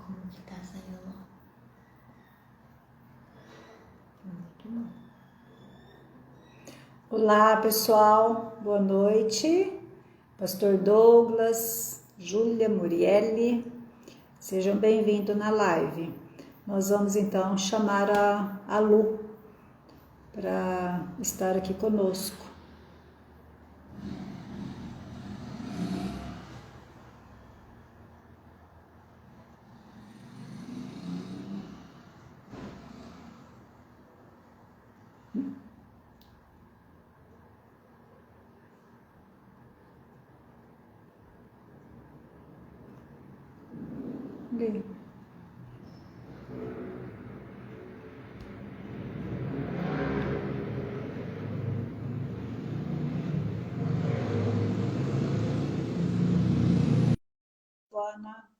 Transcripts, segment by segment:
como que tá saindo. Muito bom. Olá, pessoal. Boa noite. Pastor Douglas, Júlia Murielli, sejam bem-vindos na live. Nós vamos então chamar a Lu para estar aqui conosco. Ana,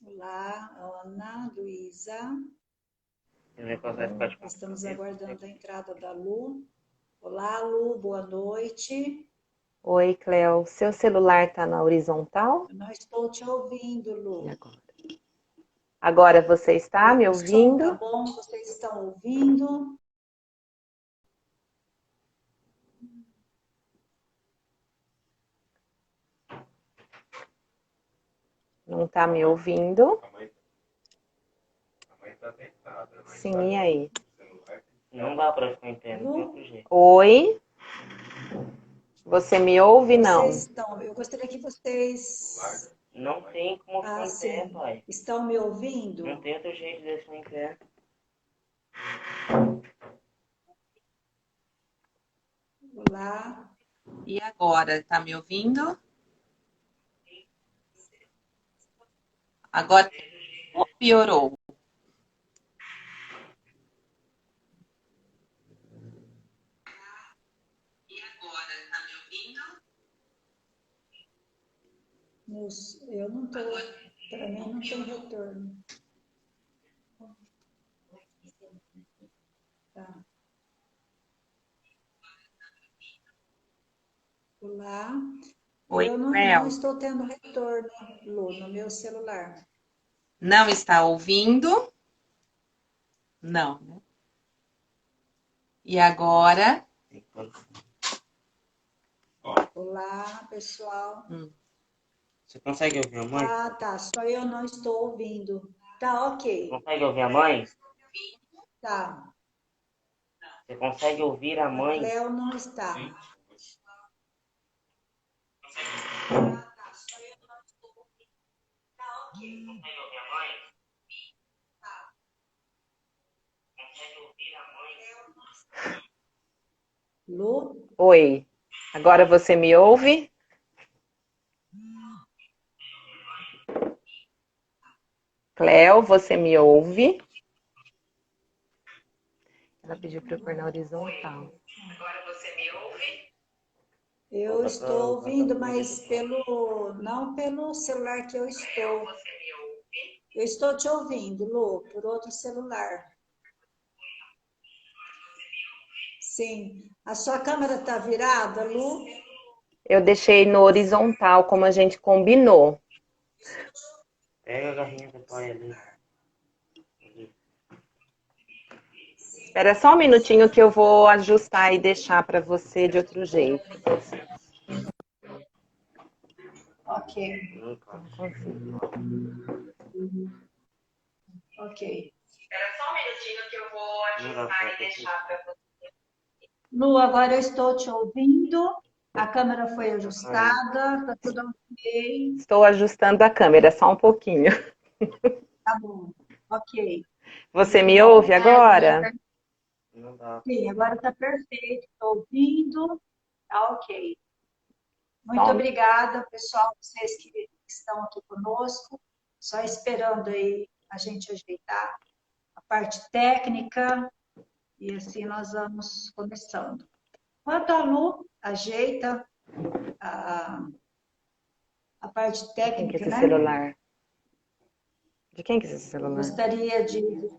olá, Ana, Luísa. Estamos aguardando a entrada da Lu. Olá, Lu, boa noite. Oi, Cleo. Seu celular está na horizontal? Eu não estou te ouvindo, Lu. Agora você está me ouvindo? O som tá bom? Vocês estão ouvindo? Não está me ouvindo? Sim, e aí? Não dá para ficar entendendo de outro jeito. Oi? Você me ouve, não? Vocês estão, eu gostaria que vocês... Não tem como ficar em pé, sim. pai. Estão me ouvindo? Não tem outro jeito de ficar em pé. Olá. E agora, tá me ouvindo? Agora piorou. E agora, tá me ouvindo? Eu não estou... Para mim não tem retorno. Tá. Olá. Oi, Eu não estou tendo retorno, Lu, no meu celular. Não está ouvindo? Não, né? E agora? Olá, pessoal. Você consegue ouvir a mãe? Ah, tá. Só eu não estou ouvindo. Tá, ok. Consegue ouvir a mãe? Tá. Você consegue ouvir a A mãe? Cleo não está. Consegue ouvir a mãe? Consegue ouvir a mãe? Lu? Oi. Agora você me ouve? Cleo, você me ouve? Ela pediu para eu pôr na horizontal. Agora você me ouve? Eu estou ouvindo, mas não pelo celular que eu estou. Você me ouve? Eu estou te ouvindo, Lu, por outro celular. Sim. A sua câmera está virada, Lu? Eu deixei no horizontal, como a gente combinou. Pega a garrinha do pai ali. Espera só um minutinho que eu vou ajustar e deixar para você de outro jeito. Ok. Não consigo. Ok. Espera só um minutinho que eu vou ajustar e deixar para você. Lu, agora eu estou te ouvindo. A câmera foi ajustada, está tudo ok. Estou ajustando a câmera, só um pouquinho. Tá bom. Ok. Você me ouve agora? Não dá. Sim, agora está perfeito. Estou ouvindo. Tá ok. Muito obrigada, pessoal, vocês que estão aqui conosco. Só esperando aí a gente ajeitar a parte técnica e assim nós vamos começando. Enquanto a Lu ajeita a parte De quem que é técnica, esse né? celular? De quem que é esse Eu celular? gostaria de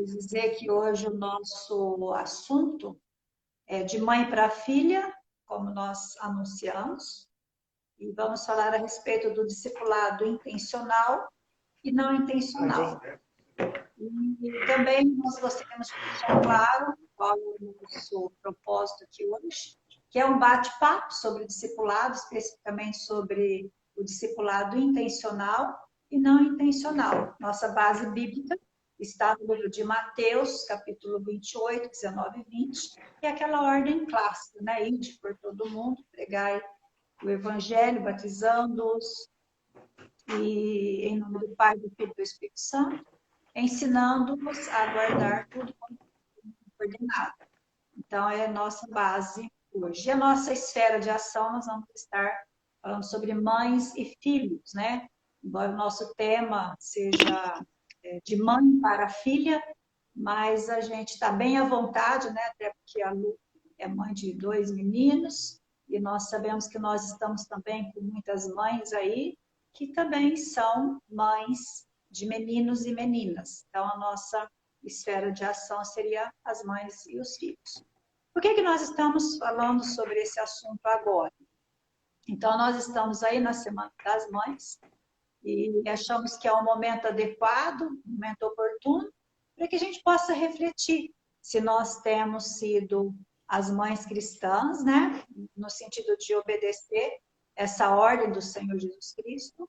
dizer que hoje o nosso assunto é de mãe para filha, como nós anunciamos, e vamos falar a respeito do discipulado intencional e não intencional. E também nós gostaríamos de deixar claro qual é o nosso propósito aqui hoje, que é um bate-papo sobre o discipulado, especificamente sobre o discipulado intencional e não intencional. Nossa base bíblica está no livro de Mateus, capítulo 28, 19 e 20, que é aquela ordem clássica, né? Ide por todo mundo, pregai o evangelho, batizando-os e em nome do Pai, do Filho e do Espírito Santo, ensinando-os a guardar tudo como ordenado. Então, é a nossa base hoje. E a nossa esfera de ação, nós vamos estar falando sobre mães e filhos, né? Embora o nosso tema seja de mãe para filha, mas a gente está bem à vontade, né? Até porque a Lu é mãe de 2 meninos, e nós sabemos que nós estamos também com muitas mães aí, que também são mães de meninos e meninas. Então, a nossa esfera de ação seria as mães e os filhos. Por que nós estamos falando sobre esse assunto agora? Então, nós estamos aí na Semana das Mães e achamos que é um momento adequado, um momento oportuno, para que a gente possa refletir se nós temos sido as mães cristãs, né, no sentido de obedecer essa ordem do Senhor Jesus Cristo,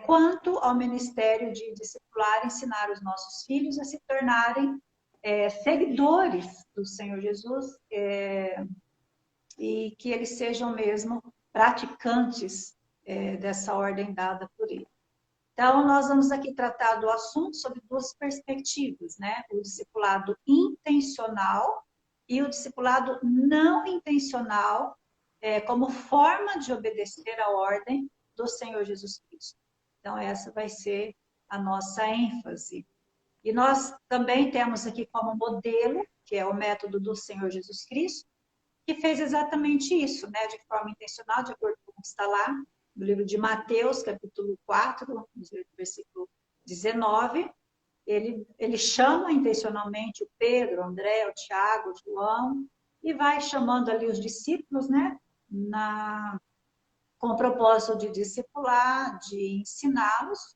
quanto ao ministério de discipular, ensinar os nossos filhos a se tornarem seguidores do Senhor Jesus e que eles sejam mesmo praticantes dessa ordem dada por ele. Então, nós vamos aqui tratar do assunto sob 2 perspectivas, né? O discipulado intencional e o discipulado não intencional, como forma de obedecer à ordem do Senhor Jesus Cristo. Então, essa vai ser a nossa ênfase. E nós também temos aqui como modelo, que é o método do Senhor Jesus Cristo, que fez exatamente isso, né, de forma intencional, de acordo com o que está lá no livro de Mateus, capítulo 4, versículo 19. Ele chama intencionalmente o Pedro, o André, o Tiago, o João, e vai chamando ali os discípulos, né, com o propósito de discipular, de ensiná-los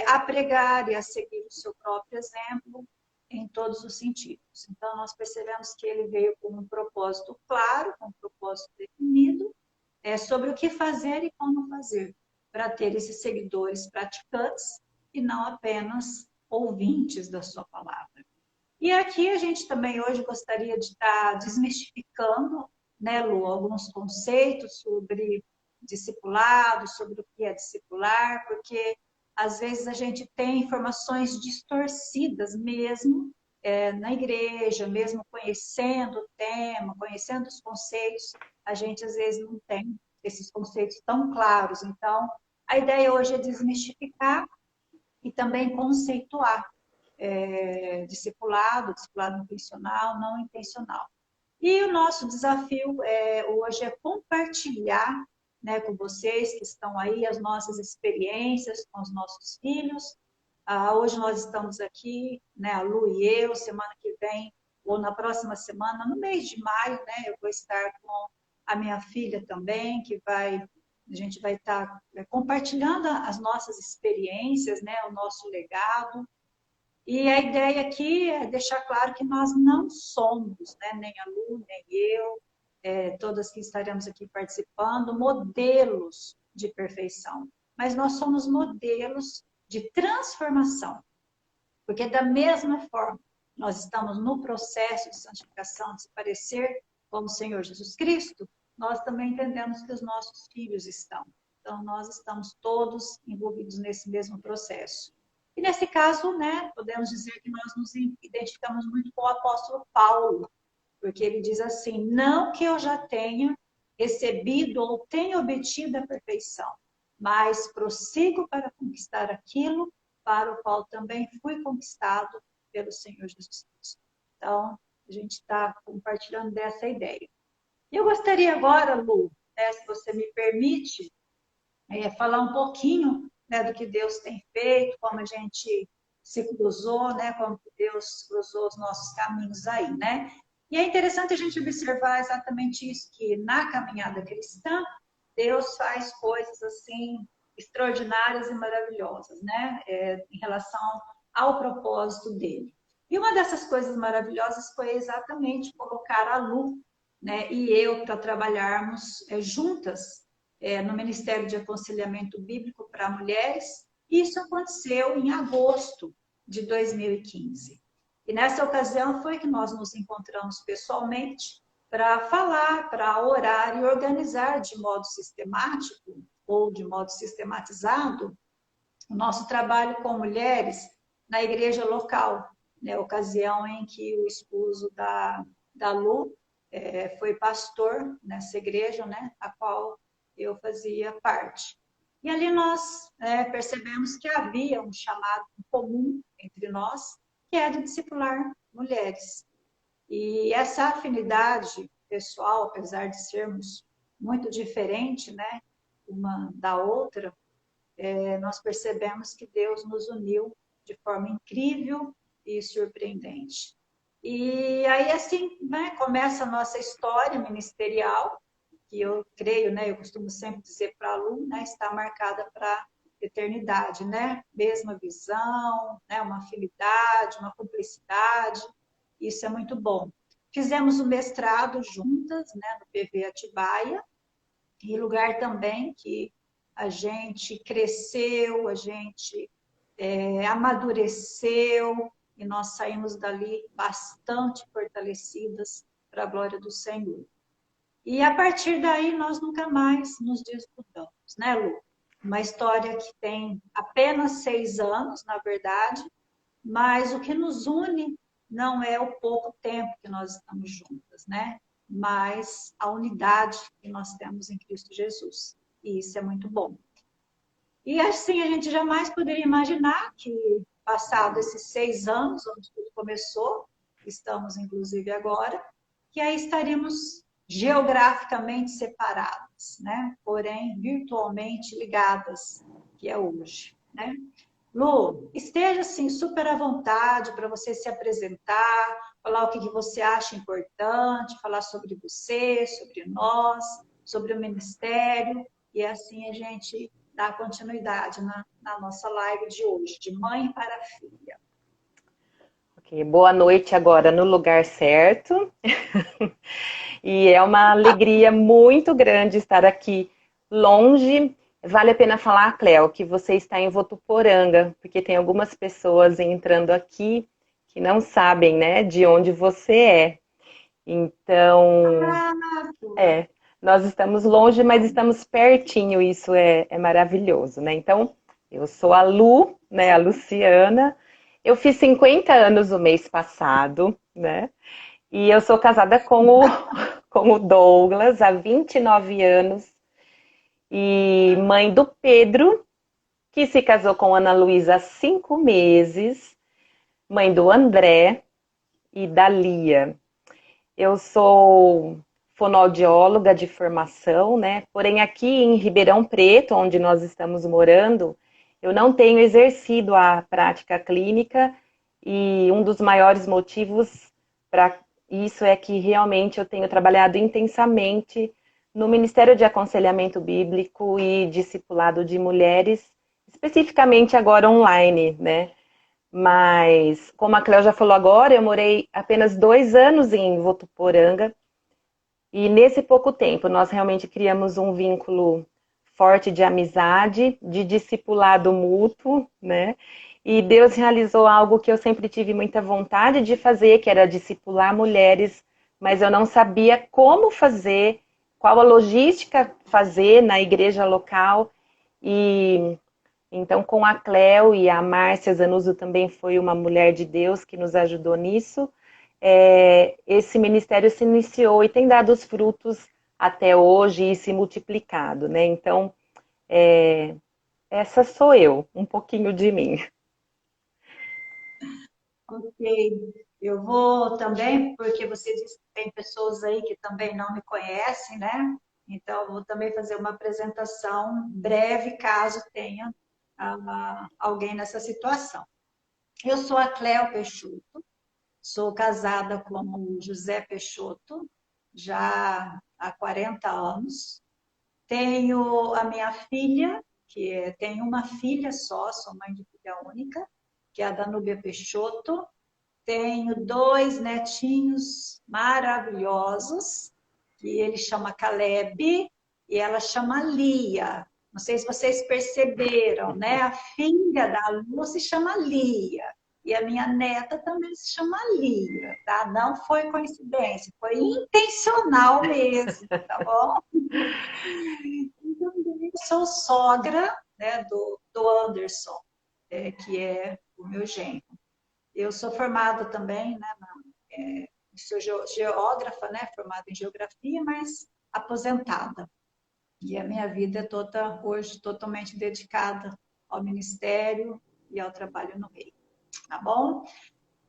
a pregar e a seguir o seu próprio exemplo em todos os sentidos. Então, nós percebemos que ele veio com um propósito claro, com um propósito definido, sobre o que fazer e como fazer, para ter esses seguidores praticantes e não apenas ouvintes da sua palavra. E aqui a gente também hoje gostaria de estar desmistificando, né, Lu, alguns conceitos sobre discipulado, sobre o que é discipular, porque às vezes a gente tem informações distorcidas mesmo na igreja, mesmo conhecendo o tema, conhecendo os conceitos, a gente às vezes não tem esses conceitos tão claros. Então, a ideia hoje é desmistificar e também conceituar discipulado intencional, não intencional. E o nosso desafio hoje é compartilhar, né, com vocês que estão aí as nossas experiências com os nossos filhos. Hoje nós estamos aqui, né, a Lu e eu, semana que vem, ou na próxima semana, no mês de maio, né, eu vou estar com a minha filha também, a gente vai estar compartilhando as nossas experiências, né, o nosso legado. E a ideia aqui é deixar claro que nós não somos, né, nem a Lu, nem eu, todas que estaremos aqui participando, modelos de perfeição. Mas nós somos modelos de transformação. Porque da mesma forma, nós estamos no processo de santificação, de se parecer com o Senhor Jesus Cristo, nós também entendemos que os nossos filhos estão. Então, nós estamos todos envolvidos nesse mesmo processo. E nesse caso, né, podemos dizer que nós nos identificamos muito com o apóstolo Paulo, porque ele diz assim: não que eu já tenha recebido ou tenha obtido a perfeição, mas prossigo para conquistar aquilo para o qual também fui conquistado pelo Senhor Jesus Cristo. Então, a gente está compartilhando dessa ideia. Eu gostaria agora, Lu, né, se você me permite, falar um pouquinho, né, do que Deus tem feito, como a gente se cruzou, né, como Deus cruzou os nossos caminhos aí, né? E é interessante a gente observar exatamente isso, que na caminhada cristã, Deus faz coisas assim extraordinárias e maravilhosas, né? Em relação ao propósito dele. E uma dessas coisas maravilhosas foi exatamente colocar a Lu, né, e eu para trabalharmos juntas no Ministério de Aconselhamento Bíblico para Mulheres. Isso aconteceu em agosto de 2015. E nessa ocasião foi que nós nos encontramos pessoalmente para falar, para orar e organizar de modo sistemático ou de modo sistematizado o nosso trabalho com mulheres na igreja local, né? Ocasião em que o esposo da Lu foi pastor nessa igreja, né? A qual eu fazia parte. E ali nós percebemos que havia um chamado comum entre nós, que é de discipular mulheres. E essa afinidade pessoal, apesar de sermos muito diferentes, né, uma da outra, nós percebemos que Deus nos uniu de forma incrível e surpreendente. E aí, assim, né, começa a nossa história ministerial, que eu creio, né, eu costumo sempre dizer para aluno, né, está marcada para eternidade, né? Mesma visão, né, uma afinidade, uma cumplicidade, isso é muito bom. Fizemos o mestrado juntas, né, no PV Atibaia, e lugar também que a gente cresceu, a gente amadureceu, e nós saímos dali bastante fortalecidas para a glória do Senhor. E a partir daí nós nunca mais nos disputamos, né, Lu? Uma história que tem apenas 6 anos, na verdade, mas o que nos une não é o pouco tempo que nós estamos juntas, né? Mas a unidade que nós temos em Cristo Jesus. E isso é muito bom. E assim, a gente jamais poderia imaginar que, passado esses 6 anos, onde tudo começou, estamos inclusive agora, que aí estaríamos geograficamente separadas, né? Porém, virtualmente ligadas, que é hoje, né? Lu, esteja assim super à vontade para você se apresentar, falar o que você acha importante, falar sobre você, sobre nós, sobre o ministério, e assim a gente dá continuidade na nossa live de hoje, de mãe para filha. Ok, boa noite agora no lugar certo. E é uma alegria muito grande estar aqui longe. Vale a pena falar, Cléo, que você está em Votuporanga, porque tem algumas pessoas entrando aqui que não sabem, né, de onde você é. Então, nós estamos longe, mas estamos pertinho, isso é maravilhoso, né? Então, eu sou a Lu, né, a Luciana. Eu fiz 50 anos o mês passado, né? E eu sou casada com o Douglas há 29 anos. E mãe do Pedro, que se casou com Ana Luísa há 5 meses. Mãe do André e da Lia. Eu sou fonoaudióloga de formação, né? Porém, aqui em Ribeirão Preto, onde nós estamos morando, eu não tenho exercido a prática clínica e um dos maiores motivos para isso é que realmente eu tenho trabalhado intensamente no Ministério de Aconselhamento Bíblico e Discipulado de Mulheres, especificamente agora online, né? Mas, como a Cléo já falou agora, eu morei apenas 2 anos em Votuporanga. E nesse pouco tempo, nós realmente criamos um vínculo forte de amizade, de discipulado mútuo, né? E Deus realizou algo que eu sempre tive muita vontade de fazer, que era discipular mulheres, mas eu não sabia como fazer, qual a logística fazer na igreja local. E então, com a Cléo e a Márcia Zanuzzo também foi uma mulher de Deus que nos ajudou nisso. Esse ministério se iniciou e tem dado os frutos até hoje e se multiplicado, né? Então, essa sou eu, um pouquinho de mim. Ok, eu vou também, porque você disse que tem pessoas aí que também não me conhecem, né? Então, eu vou também fazer uma apresentação breve, caso tenha alguém nessa situação. Eu sou a Cléo Peixoto, sou casada com o José Peixoto, já há 40 anos. Tenho a minha filha, tenho uma filha só, sou mãe de filha única, que é a Danúbia Peixoto. Tenho 2 netinhos maravilhosos, que ele chama Caleb e ela chama Lia. Não sei se vocês perceberam, né? A filha da Lu se chama Lia. E a minha neta também se chama Lia, tá? Não foi coincidência, foi intencional mesmo, tá bom? E também sou sogra, né, do Anderson, que é o meu genro. Eu sou formada também, né, sou geógrafa, né, formada em geografia, mas aposentada. E a minha vida é toda hoje totalmente dedicada ao ministério e ao trabalho no reino, tá bom?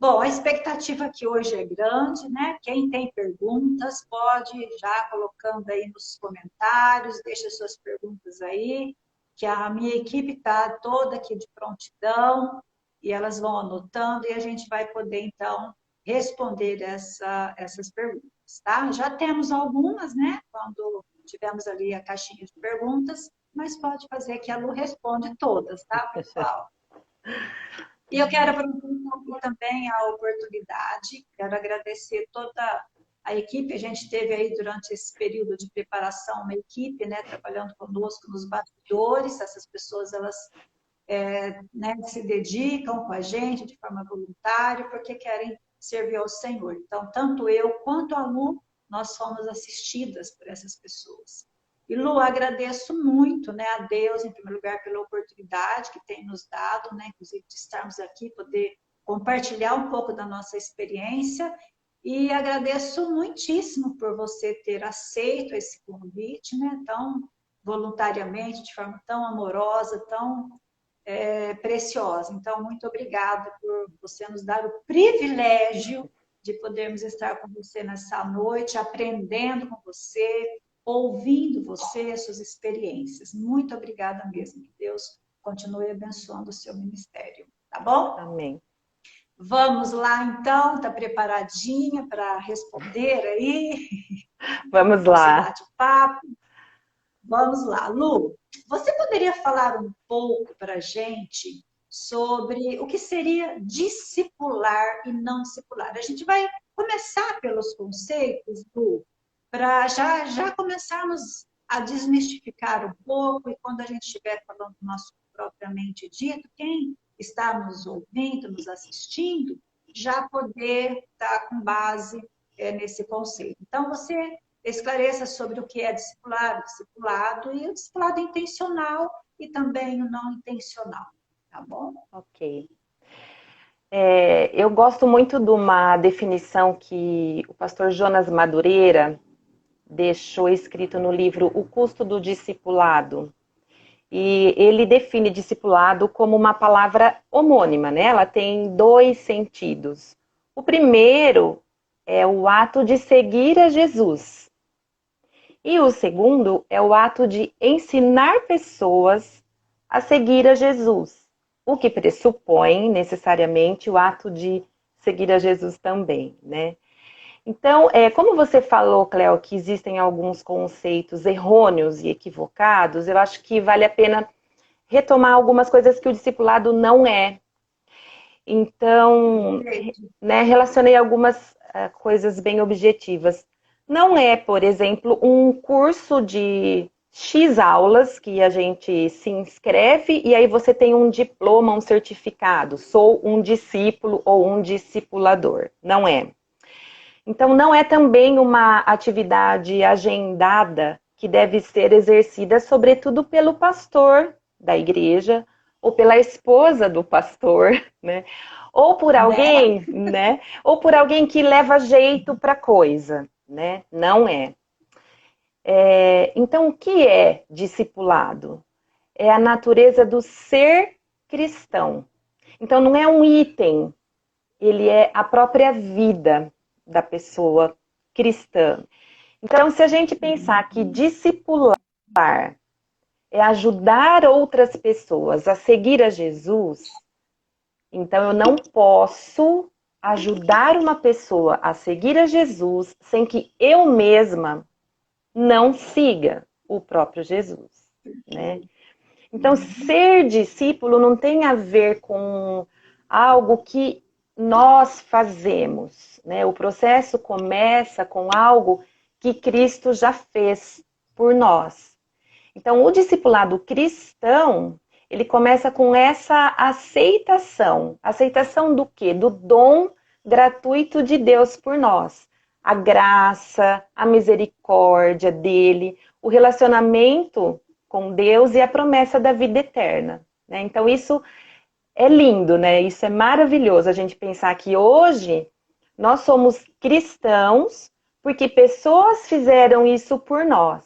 Bom, a expectativa aqui hoje é grande, né? Quem tem perguntas pode ir já colocando aí nos comentários, deixa suas perguntas aí, que a minha equipe está toda aqui de prontidão e elas vão anotando e a gente vai poder, então, responder essas perguntas, tá? Já temos algumas, né? Quando tivemos ali a caixinha de perguntas, mas pode fazer que a Lu responde todas, tá, pessoal? E eu quero aproveitar também a oportunidade, quero agradecer toda a equipe, a gente teve aí durante esse período de preparação uma equipe, né, trabalhando conosco nos bastidores, essas pessoas, elas né, se dedicam com a gente de forma voluntária, porque querem servir ao Senhor. Então, tanto eu quanto a Lu, nós fomos assistidas por essas pessoas. E, Lu, agradeço muito, né, a Deus, em primeiro lugar, pela oportunidade que tem nos dado, né, inclusive de estarmos aqui, poder compartilhar um pouco da nossa experiência. E agradeço muitíssimo por você ter aceito esse convite, né, tão voluntariamente, de forma tão amorosa, tão preciosa. Então, muito obrigada por você nos dar o privilégio de podermos estar com você nessa noite, aprendendo com você, ouvindo você, suas experiências. Muito obrigada mesmo. Que Deus continue abençoando o seu ministério. Tá bom? Amém. Vamos lá, então. Tá preparadinha para responder aí? Vamos lá. Bate-papo. Vamos lá. Lu, você poderia falar um pouco para a gente sobre o que seria discipular e não discipular? A gente vai começar pelos conceitos, Lu, para já começarmos a desmistificar um pouco, e quando a gente estiver falando do nosso propriamente dito, quem está nos ouvindo, nos assistindo, já poder estar com base nesse conceito. Então, você esclareça sobre o que é discipulado, discipulado, e o discipulado intencional e também o não intencional, tá bom? Ok. Eu gosto muito de uma definição que o pastor Jonas Madureira deixou escrito no livro O Custo do Discipulado. E ele define discipulado como uma palavra homônima, né? Ela tem 2 sentidos. O primeiro é o ato de seguir a Jesus. E o segundo é o ato de ensinar pessoas a seguir a Jesus, o que pressupõe necessariamente o ato de seguir a Jesus também, né? Então, como você falou, Cléo, que existem alguns conceitos errôneos e equivocados, eu acho que vale a pena retomar algumas coisas que o discipulado não é. Então, né, relacionei algumas coisas bem objetivas. Não é, por exemplo, um curso de X aulas que a gente se inscreve e aí você tem um diploma, um certificado. Sou um discípulo ou um discipulador. Não é. Então, não é também uma atividade agendada que deve ser exercida, sobretudo, pelo pastor da igreja ou pela esposa do pastor, né? Ou por alguém, né? Ou por alguém que leva jeito para a coisa. Né? Não é. Então, o que é discipulado? É a natureza do ser cristão. Então, não é um item, ele é a própria vida da pessoa cristã. Então, se a gente pensar que discipular é ajudar outras pessoas a seguir a Jesus, então eu não posso ajudar uma pessoa a seguir a Jesus sem que eu mesma não siga o próprio Jesus, né? Então, ser discípulo não tem a ver com algo que nós fazemos, né? O processo começa com algo que Cristo já fez por nós. Então, o discipulado cristão, ele começa com essa aceitação. Aceitação do quê? Do dom gratuito de Deus por nós. A graça, a misericórdia dele, o relacionamento com Deus e a promessa da vida eterna, né? Então, isso é lindo, né? Isso é maravilhoso a gente pensar que hoje nós somos cristãos porque pessoas fizeram isso por nós.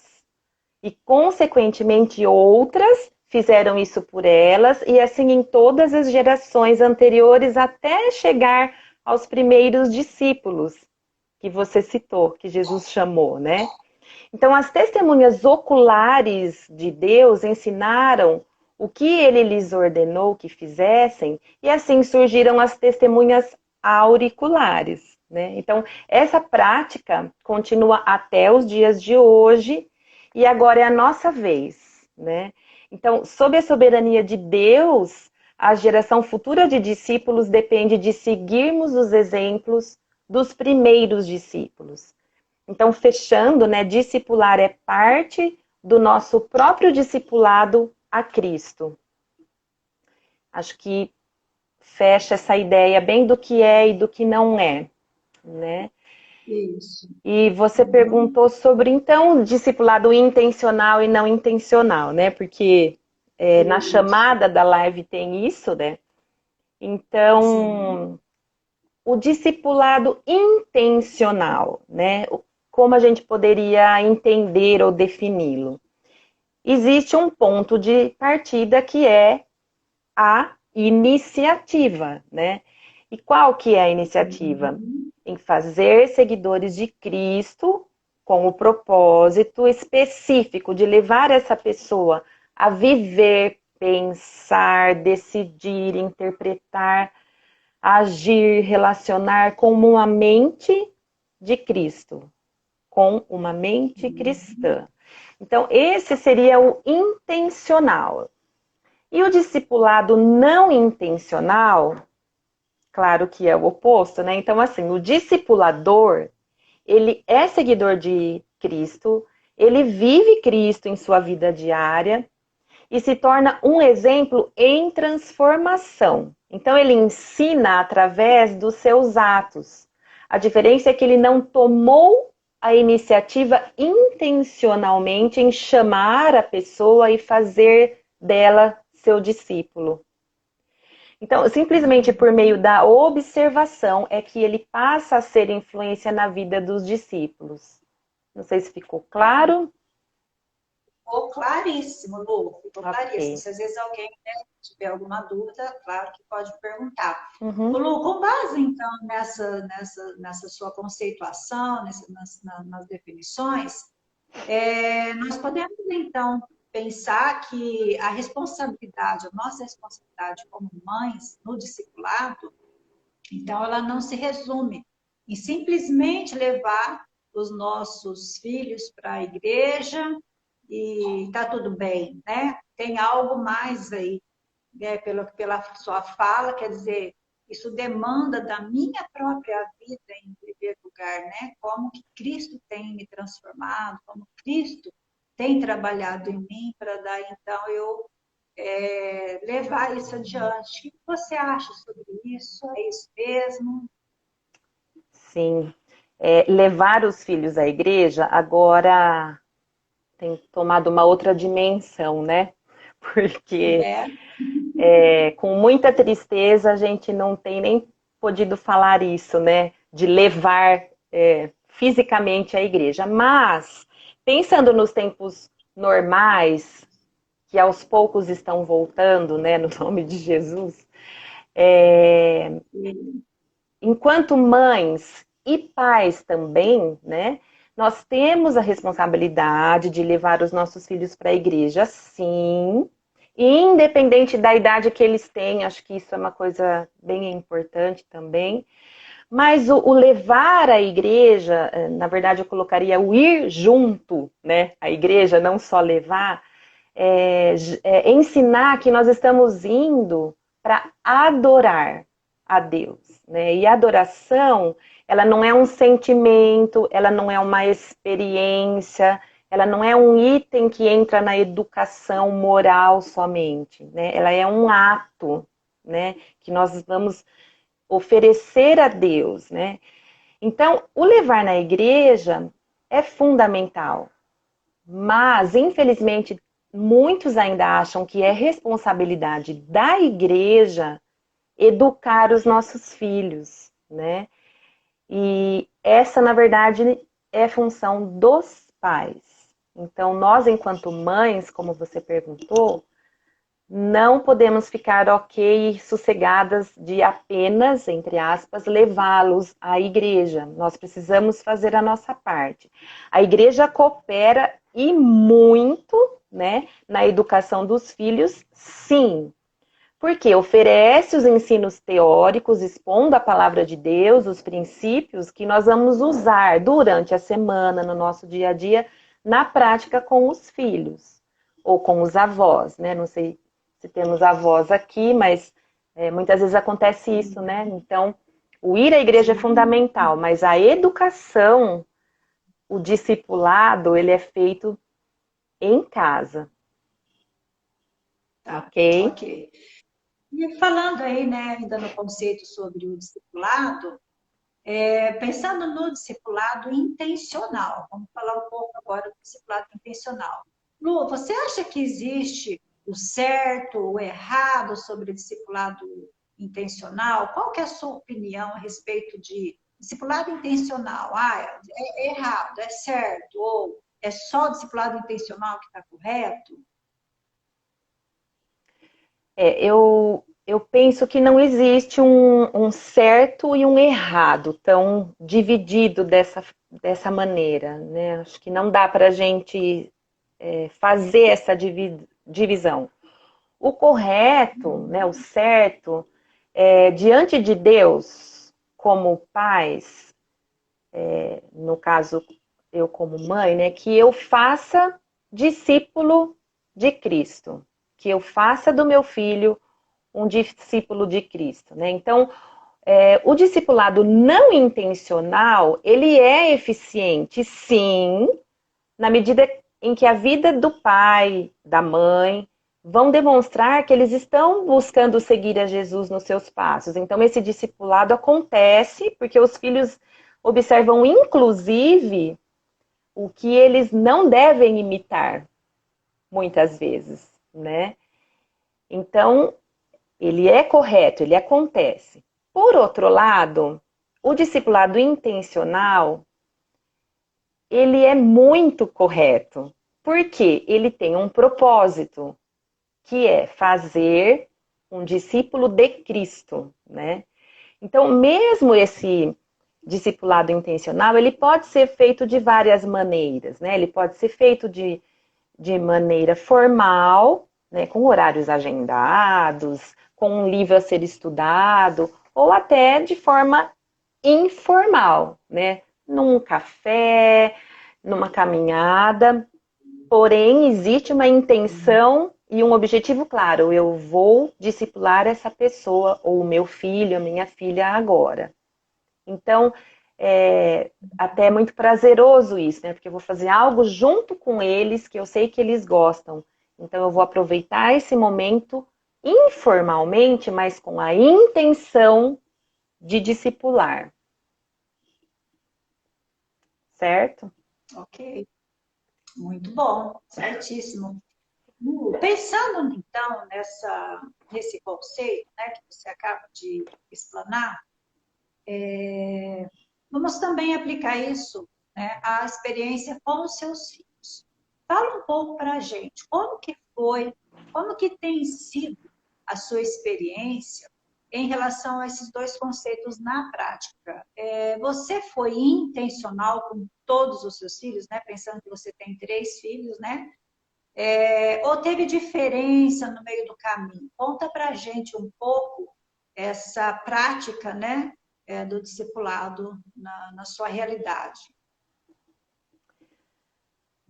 E, consequentemente, outras fizeram isso por elas, e assim em todas as gerações anteriores, até chegar aos primeiros discípulos que você citou, que Jesus chamou, né? Então, as testemunhas oculares de Deus ensinaram o que ele lhes ordenou que fizessem, e assim surgiram as testemunhas auriculares, né? Então, essa prática continua até os dias de hoje, e agora é a nossa vez, né? Então, sob a soberania de Deus, a geração futura de discípulos depende de seguirmos os exemplos dos primeiros discípulos. Então, fechando, né, discipular é parte do nosso próprio discipulado a Cristo. Acho que fecha essa ideia bem do que é e do que não é, né? Isso. E você perguntou sobre, então, discipulado intencional e não intencional, né? Porque na chamada da live tem isso, né? Então, o discipulado intencional, né? Como a gente poderia entender ou defini-lo? Existe um ponto de partida que é a iniciativa, né? E qual que é a iniciativa? Em fazer seguidores de Cristo com o propósito específico de levar essa pessoa a viver, pensar, decidir, interpretar, agir, relacionar com uma mente de Cristo, com uma mente cristã. Então, esse seria o intencional. E o discipulado não intencional, claro que é o oposto, né? Então, assim, o discipulador, ele é seguidor de Cristo, ele vive Cristo em sua vida diária e se torna um exemplo em transformação. Então, ele ensina através dos seus atos. A diferença é que ele não tomou a iniciativa intencionalmente em chamar a pessoa e fazer dela seu discípulo. Então, simplesmente por meio da observação é que ele passa a ser influência na vida dos discípulos. Não sei se ficou claro. Ficou claríssimo, Lu. Ficou claríssimo. Okay. Se às vezes alguém, né, tiver alguma dúvida, claro que pode perguntar. Uhum. Lu, com base, então, nessa sua conceituação, nas definições, nós podemos, então, pensar que a responsabilidade, a nossa responsabilidade como mães no discipulado, então, ela não se resume em simplesmente levar os nossos filhos para a igreja e está tudo bem, né? Tem algo mais aí, né? Pela sua fala, quer dizer, isso demanda da minha própria vida em primeiro lugar, né? Como que Cristo tem me transformado, como Cristo tem trabalhado em mim para dar, então, eu levar isso adiante. O que você acha sobre isso? É isso mesmo? Sim. Levar os filhos à igreja agora tem tomado uma outra dimensão, né? Porque com muita tristeza a gente não tem nem podido falar isso, né? De levar fisicamente à igreja. Mas, pensando nos tempos normais, que aos poucos estão voltando, né? No nome de Jesus, enquanto mães e pais também, né? Nós temos a responsabilidade de levar os nossos filhos para a igreja, sim, independente da idade que eles têm, acho que isso é uma coisa bem importante também. Mas o levar à igreja, na verdade eu colocaria o ir junto, né? A igreja, não só levar, ensinar que nós estamos indo para adorar a Deus, né? E a adoração, ela não é um sentimento, ela não é uma experiência, ela não é um item que entra na educação moral somente, né? Ela é um ato, né? Que nós vamos oferecer a Deus, né? Então, o levar na igreja é fundamental, mas, infelizmente, muitos ainda acham que é responsabilidade da igreja educar os nossos filhos, né? E essa, na verdade, é função dos pais. Então, nós, enquanto mães, como você perguntou, não podemos ficar ok e sossegadas de apenas, entre aspas, levá-los à igreja. Nós precisamos fazer a nossa parte. A igreja coopera e muito, né, na educação dos filhos, sim. Porque oferece os ensinos teóricos, expondo a palavra de Deus, os princípios que nós vamos usar durante a semana, no nosso dia a dia, na prática com os filhos, ou com os avós, né? Não sei se temos avós aqui, mas muitas vezes acontece isso, né? Então, o ir à igreja é fundamental, mas a educação, o discipulado, ele é feito em casa. Tá, Ok? ok. E falando aí, né, ainda no conceito sobre o discipulado, pensando no discipulado intencional, vamos falar um pouco agora do discipulado intencional. Lu, você acha que existe o certo, o errado sobre o discipulado intencional? Qual que é a sua opinião a respeito de discipulado intencional? Ah, é errado, é certo, ou é só o discipulado intencional que está correto? Eu penso que não existe um certo e um errado tão dividido dessa maneira, né? Acho que não dá para a gente fazer essa divisão. O correto, né, o certo, diante de Deus, como pais, no caso eu como mãe, né, que eu faça discípulo de Cristo, que eu faça do meu filho um discípulo de Cristo, né? Então, o discipulado não intencional, ele é eficiente, sim, na medida em que a vida do pai, da mãe, vão demonstrar que eles estão buscando seguir a Jesus nos seus passos. Então, esse discipulado acontece porque os filhos observam, inclusive, o que eles não devem imitar, muitas vezes, né? Então, ele é correto, ele acontece. Por outro lado, o discipulado intencional, ele é muito correto, porque ele tem um propósito, que é fazer um discípulo de Cristo, né? Então, mesmo esse discipulado intencional, ele pode ser feito de várias maneiras, né? Ele pode ser feito de maneira formal, né, com horários agendados, com um livro a ser estudado, ou até de forma informal, né? Num café, numa caminhada. Porém, existe uma intenção e um objetivo claro. Eu vou discipular essa pessoa, ou o meu filho, a minha filha agora. Então, até é muito prazeroso isso, né? Porque eu vou fazer algo junto com eles que eu sei que eles gostam. Então, eu vou aproveitar esse momento informalmente, mas com a intenção de discipular. Certo? Ok, muito bom, certíssimo. Pensando, então, nesse conceito, né, que você acaba de explanar, vamos também aplicar isso, né, à experiência com os seus filhos. Fala um pouco para a gente, como que foi, como que tem sido a sua experiência em relação a esses dois conceitos na prática? Você foi intencional com todos os seus filhos, né? Pensando que você tem 3 filhos, né? Ou teve diferença no meio do caminho? Conta para a gente um pouco essa prática, né, do discipulado na sua realidade.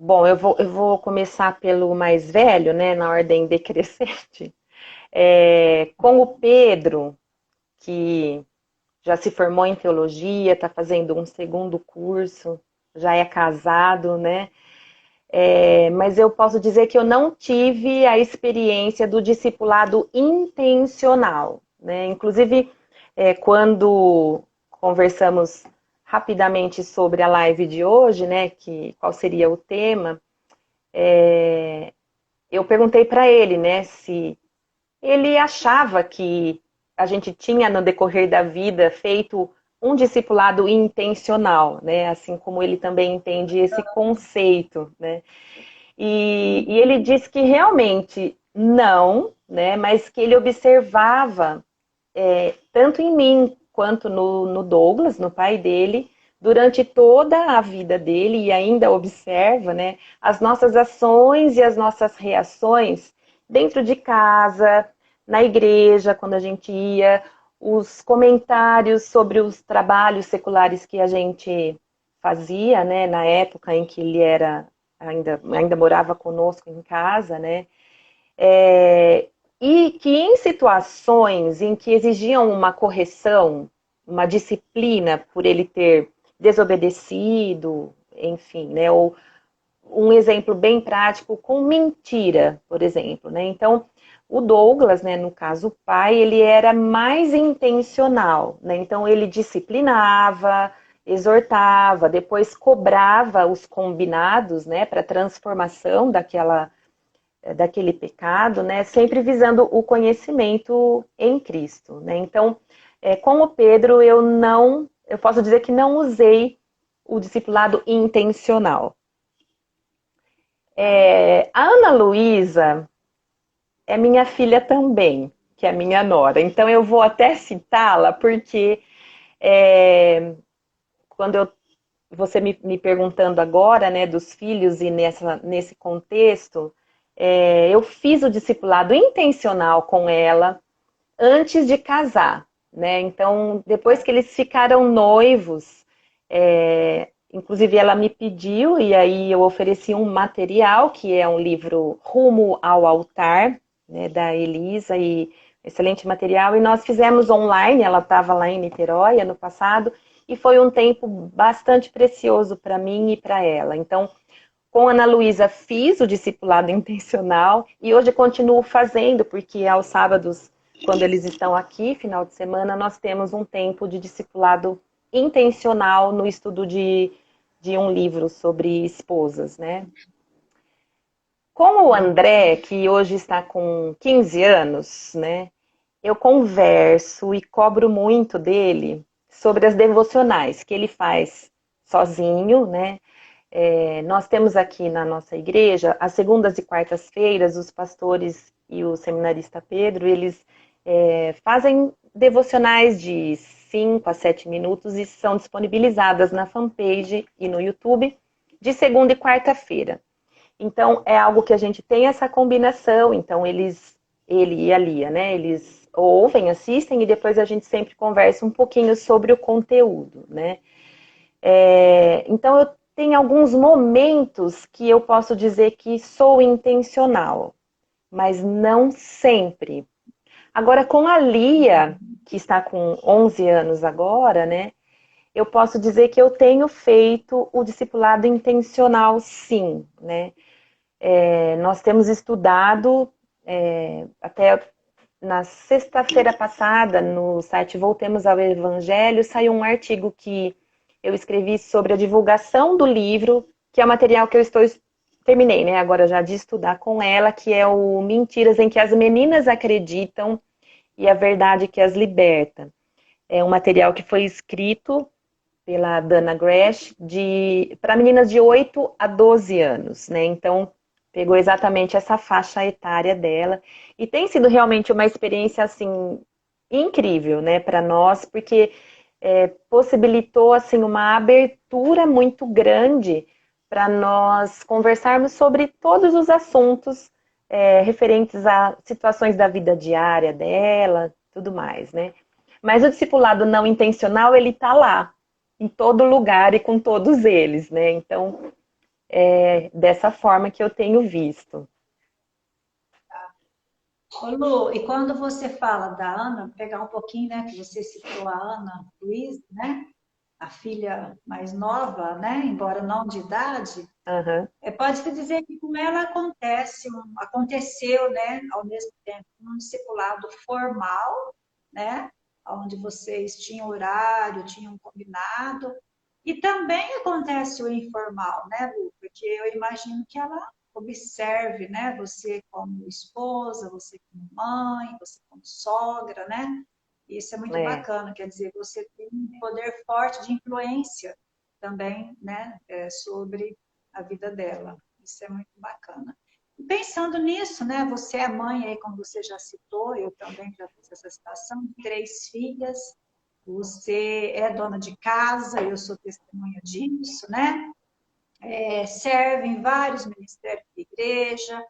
Bom, eu vou começar pelo mais velho, né, na ordem decrescente. Com o Pedro, que já se formou em teologia, está fazendo um segundo curso, já é casado, né? Mas eu posso dizer que eu não tive a experiência do discipulado intencional, né? Inclusive, quando conversamos rapidamente sobre a live de hoje, né? Qual seria o tema? Eu perguntei para ele, né? Se ele achava que a gente tinha no decorrer da vida feito um discipulado intencional, né? Assim como ele também entende esse conceito, né? E ele disse que realmente não, né? Mas que ele observava tanto em mim quanto no Douglas, no pai dele, durante toda a vida dele e ainda observa, né, as nossas ações e as nossas reações dentro de casa, na igreja, quando a gente ia, os comentários sobre os trabalhos seculares que a gente fazia, né, na época em que ele ainda morava conosco em casa, né, e que em situações em que exigiam uma correção, uma disciplina por ele ter desobedecido, enfim, né? Ou um exemplo bem prático com mentira, por exemplo, né? Então, o Douglas, né, no caso o pai, ele era mais intencional, né? Então ele disciplinava, exortava, depois cobrava os combinados, né, para transformação daquele pecado, né, sempre visando o conhecimento em Cristo, né? Então, com o Pedro eu posso dizer que não usei o discipulado intencional. A Ana Luísa é minha filha também, que é minha nora. Então eu vou até citá-la porque quando você me perguntando agora, né, dos filhos e nesse contexto, eu fiz o discipulado intencional com ela antes de casar, né? Então, depois que eles ficaram noivos, inclusive ela me pediu, e aí eu ofereci um material, que é um livro Rumo ao Altar, né, da Elisa, e excelente material, e nós fizemos online, ela estava lá em Niterói ano passado, e foi um tempo bastante precioso para mim e para ela. Então, com a Ana Luísa fiz o discipulado intencional e hoje continuo fazendo, porque aos sábados, quando eles estão aqui, final de semana, nós temos um tempo de discipulado intencional no estudo de um livro sobre esposas, né? Com o André, que hoje está com 15 anos, né? Eu converso e cobro muito dele sobre as devocionais que ele faz sozinho, né? Nós temos aqui na nossa igreja, às segundas e quartas-feiras, os pastores e o seminarista Pedro, eles fazem devocionais de 5 a 7 minutos e são disponibilizadas na fanpage e no YouTube de segunda e quarta-feira. Então, é algo que a gente tem essa combinação, então ele e a Lia, né, eles ouvem, assistem e depois a gente sempre conversa um pouquinho sobre o conteúdo, né. Então, eu tenho alguns momentos que eu posso dizer que sou intencional, mas não sempre. Agora, com a Lia, que está com 11 anos agora, né, eu posso dizer que eu tenho feito o discipulado intencional, sim, né. Nós temos estudado, até na sexta-feira passada, no site Voltemos ao Evangelho, saiu um artigo que eu escrevi sobre a divulgação do livro, que é o material que terminei, né, agora já de estudar com ela, que é o Mentiras em que as Meninas Acreditam e a Verdade que as Liberta. É um material que foi escrito pela Dana Gresh para meninas de 8 a 12 anos, né? Então, pegou exatamente essa faixa etária dela. E tem sido realmente uma experiência, assim, incrível, né, para nós, porque possibilitou, assim, uma abertura muito grande para nós conversarmos sobre todos os assuntos referentes a situações da vida diária dela, tudo mais, né? Mas o discipulado não intencional, ele está lá, em todo lugar e com todos eles, né? Então, dessa forma que eu tenho visto. Ô Lu, e quando você fala da Ana, pegar um pouquinho, né, que você citou a Ana Luiz, né, a filha mais nova, né, embora não de idade, Aham. pode-se dizer que com ela aconteceu, né, ao mesmo tempo, um discipulado formal, né, onde vocês tinham horário, tinham combinado, e também acontece o informal, né, Lu? Porque eu imagino que ela observe, né, você como esposa, você como mãe, você como sogra, né? Isso é muito É. bacana, quer dizer, você tem um poder forte de influência também, né, sobre a vida dela. Isso é muito bacana. E pensando nisso, né? Você é mãe aí, como você já citou, eu também já fiz essa situação, 3 filhas. Você é dona de casa, eu sou testemunha disso, né? Serve em vários ministérios de igreja,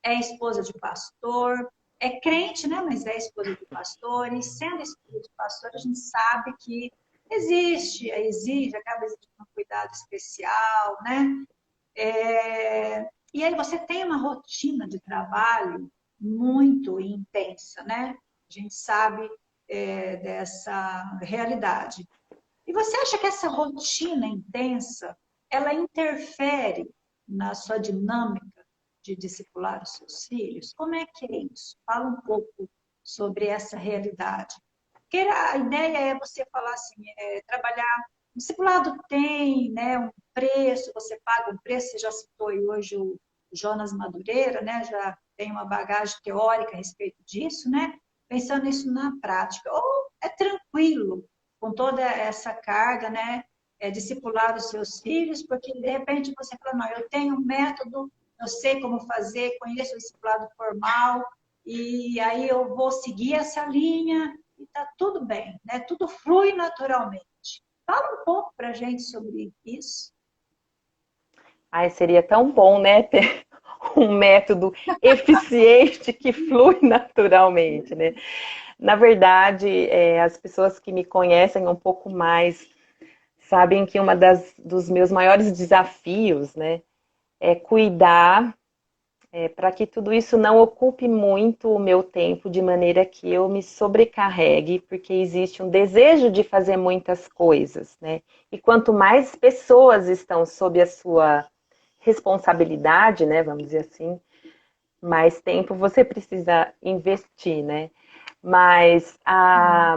é esposa de pastor, é crente, né? Mas é esposa de pastor, e sendo esposa de pastor, a gente sabe que acaba exigindo um cuidado especial, né? E aí você tem uma rotina de trabalho muito intensa, né? A gente sabe dessa realidade. E você acha que essa rotina intensa, ela interfere na sua dinâmica de discipular os seus filhos? Como é que é isso? Fala um pouco sobre essa realidade. Porque a ideia é você falar assim, trabalhar. O discipulado tem, né, um preço, você paga um preço, você já citou aí hoje o Jonas Madureira, né, já tem uma bagagem teórica a respeito disso, né, pensando isso na prática. Ou é tranquilo, com toda essa carga, né, discipular os seus filhos, porque de repente você fala, não, eu tenho um método, eu sei como fazer, conheço o discipulado formal, e aí eu vou seguir essa linha, e está tudo bem, né? Tudo flui naturalmente. Fala um pouco para a gente sobre isso. Ai, seria tão bom, né, ter um método eficiente que flui naturalmente, né? Na verdade, as pessoas que me conhecem um pouco mais sabem que dos meus maiores desafios, né, é cuidar para que tudo isso não ocupe muito o meu tempo, de maneira que eu me sobrecarregue, porque existe um desejo de fazer muitas coisas, né? E quanto mais pessoas estão sob a sua responsabilidade, né, vamos dizer assim, mais tempo você precisa investir, né? Mas a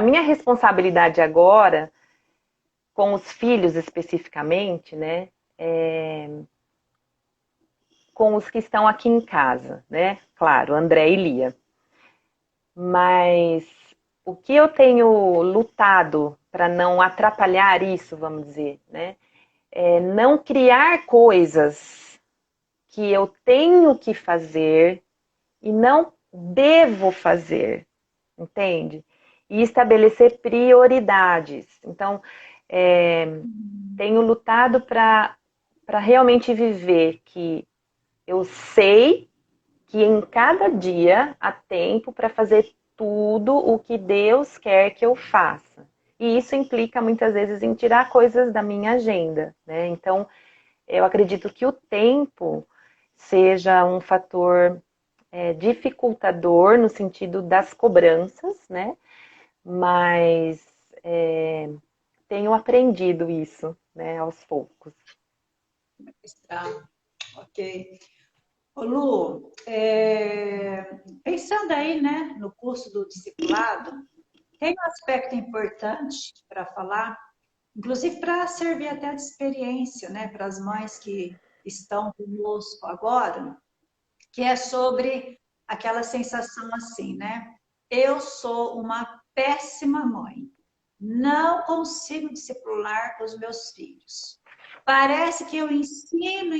minha responsabilidade agora, com os filhos especificamente, né, com os que estão aqui em casa, né? Claro, André e Lia. Mas o que eu tenho lutado para não atrapalhar isso, vamos dizer, né? É não criar coisas que eu tenho que fazer e não devo fazer, entende? E estabelecer prioridades. Então, tenho lutado para realmente viver que eu sei que em cada dia há tempo para fazer tudo o que Deus quer que eu faça. E isso implica muitas vezes em tirar coisas da minha agenda, né? Então, eu acredito que o tempo seja um fator dificultador no sentido das cobranças, né? Mas tenho aprendido isso, né, aos poucos. Tá, ok. Ô Lu, pensando aí, né, no curso do discipulado, tem um aspecto importante para falar, inclusive para servir até de experiência, né, para as mães que estão conosco agora, que é sobre aquela sensação assim, né? Eu sou uma péssima mãe. Não consigo discipular os meus filhos. Parece que eu ensino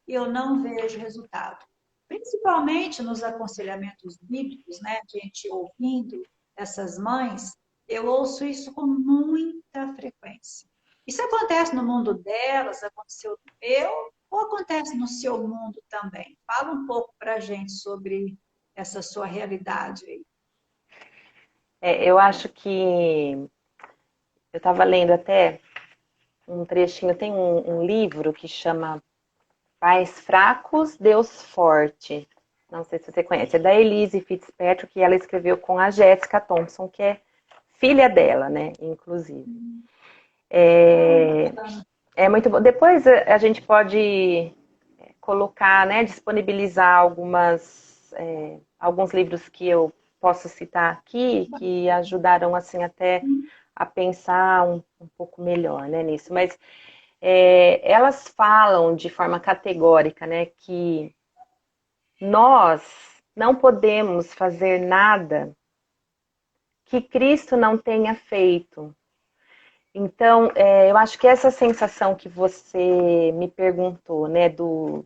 e eu não vejo resultado. Principalmente nos aconselhamentos bíblicos, né? A gente ouvindo essas mães, eu ouço isso com muita frequência. Isso acontece no mundo delas, aconteceu no meu, ou acontece no seu mundo também? Fala um pouco para a gente sobre essa sua realidade aí. Eu acho que eu estava lendo até um trechinho, tem um livro que chama Pais Fracos, Deus Forte. Não sei se você conhece, é da Elise Fitzpatrick, que ela escreveu com a Jessica Thompson, que é filha dela, né, inclusive. É muito bom. Depois a gente pode colocar, né, disponibilizar alguns livros que eu posso citar aqui, que ajudaram, assim, até a pensar um pouco melhor, né, nisso. Mas elas falam de forma categórica, né, que nós não podemos fazer nada que Cristo não tenha feito. Então, eu acho que essa sensação que você me perguntou, né, do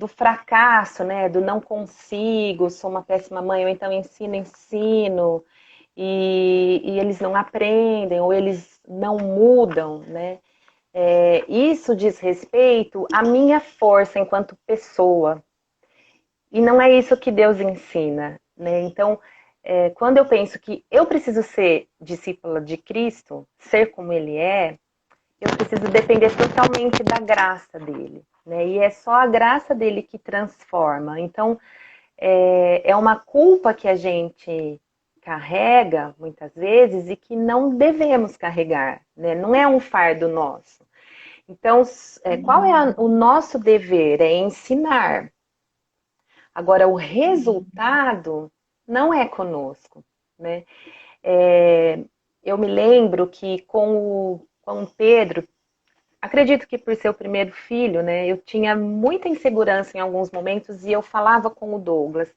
fracasso, né, do não consigo, sou uma péssima mãe, ou então ensino, e eles não aprendem, ou eles não mudam, né? Isso diz respeito à minha força enquanto pessoa. E não é isso que Deus ensina, né? Então, quando eu penso que eu preciso ser discípula de Cristo, ser como Ele é, eu preciso depender totalmente da graça dele, né? E é só a graça dele que transforma. Então, é uma culpa que a gente carrega, muitas vezes, e que não devemos carregar, né? Não é um fardo nosso. Então, qual é o nosso dever? É ensinar. Agora, o resultado não é conosco, né? Eu me lembro que com o Pedro, acredito que por ser o primeiro filho, né, eu tinha muita insegurança em alguns momentos e eu falava com o Douglas,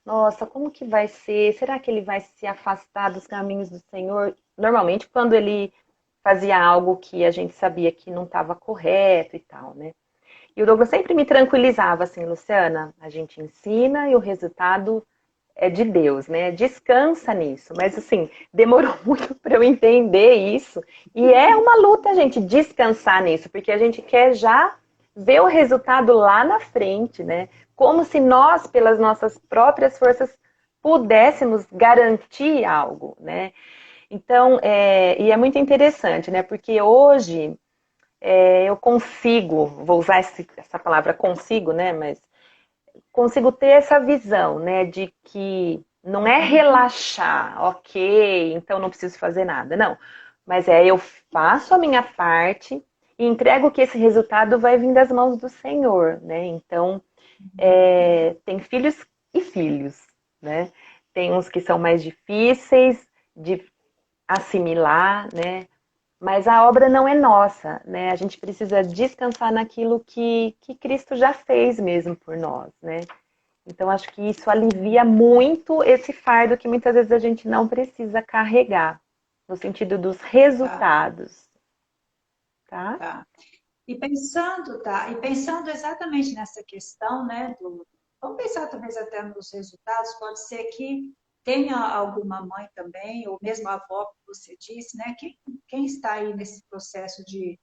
nossa, como que vai ser? Será que ele vai se afastar dos caminhos do Senhor? Normalmente quando ele fazia algo que a gente sabia que não estava correto e tal, né? E o Douglas sempre me tranquilizava assim, Luciana, a gente ensina e o resultado é de Deus, né? Descansa nisso. Mas assim, demorou muito para eu entender isso. E é uma luta, gente, descansar nisso, porque a gente quer já ver o resultado lá na frente, né? Como se nós, pelas nossas próprias forças, pudéssemos garantir algo, né? Então, e é muito interessante, né? Porque hoje eu consigo, vou usar essa palavra consigo, né? Mas consigo ter essa visão, né, de que não é relaxar, ok, então não preciso fazer nada, não. Mas eu faço a minha parte e entrego que esse resultado vai vir das mãos do Senhor, né? Então, tem filhos e filhos, né? Tem uns que são mais difíceis de assimilar, né? Mas a obra não é nossa, né? A gente precisa descansar naquilo que Cristo já fez mesmo por nós, né? Então, acho que isso alivia muito esse fardo que muitas vezes a gente não precisa carregar, no sentido dos resultados, tá? Tá. E pensando exatamente nessa questão, né, vamos pensar talvez até nos resultados, pode ser que tenha alguma mãe também, ou mesmo a avó que você disse, né, quem está aí nesse processo de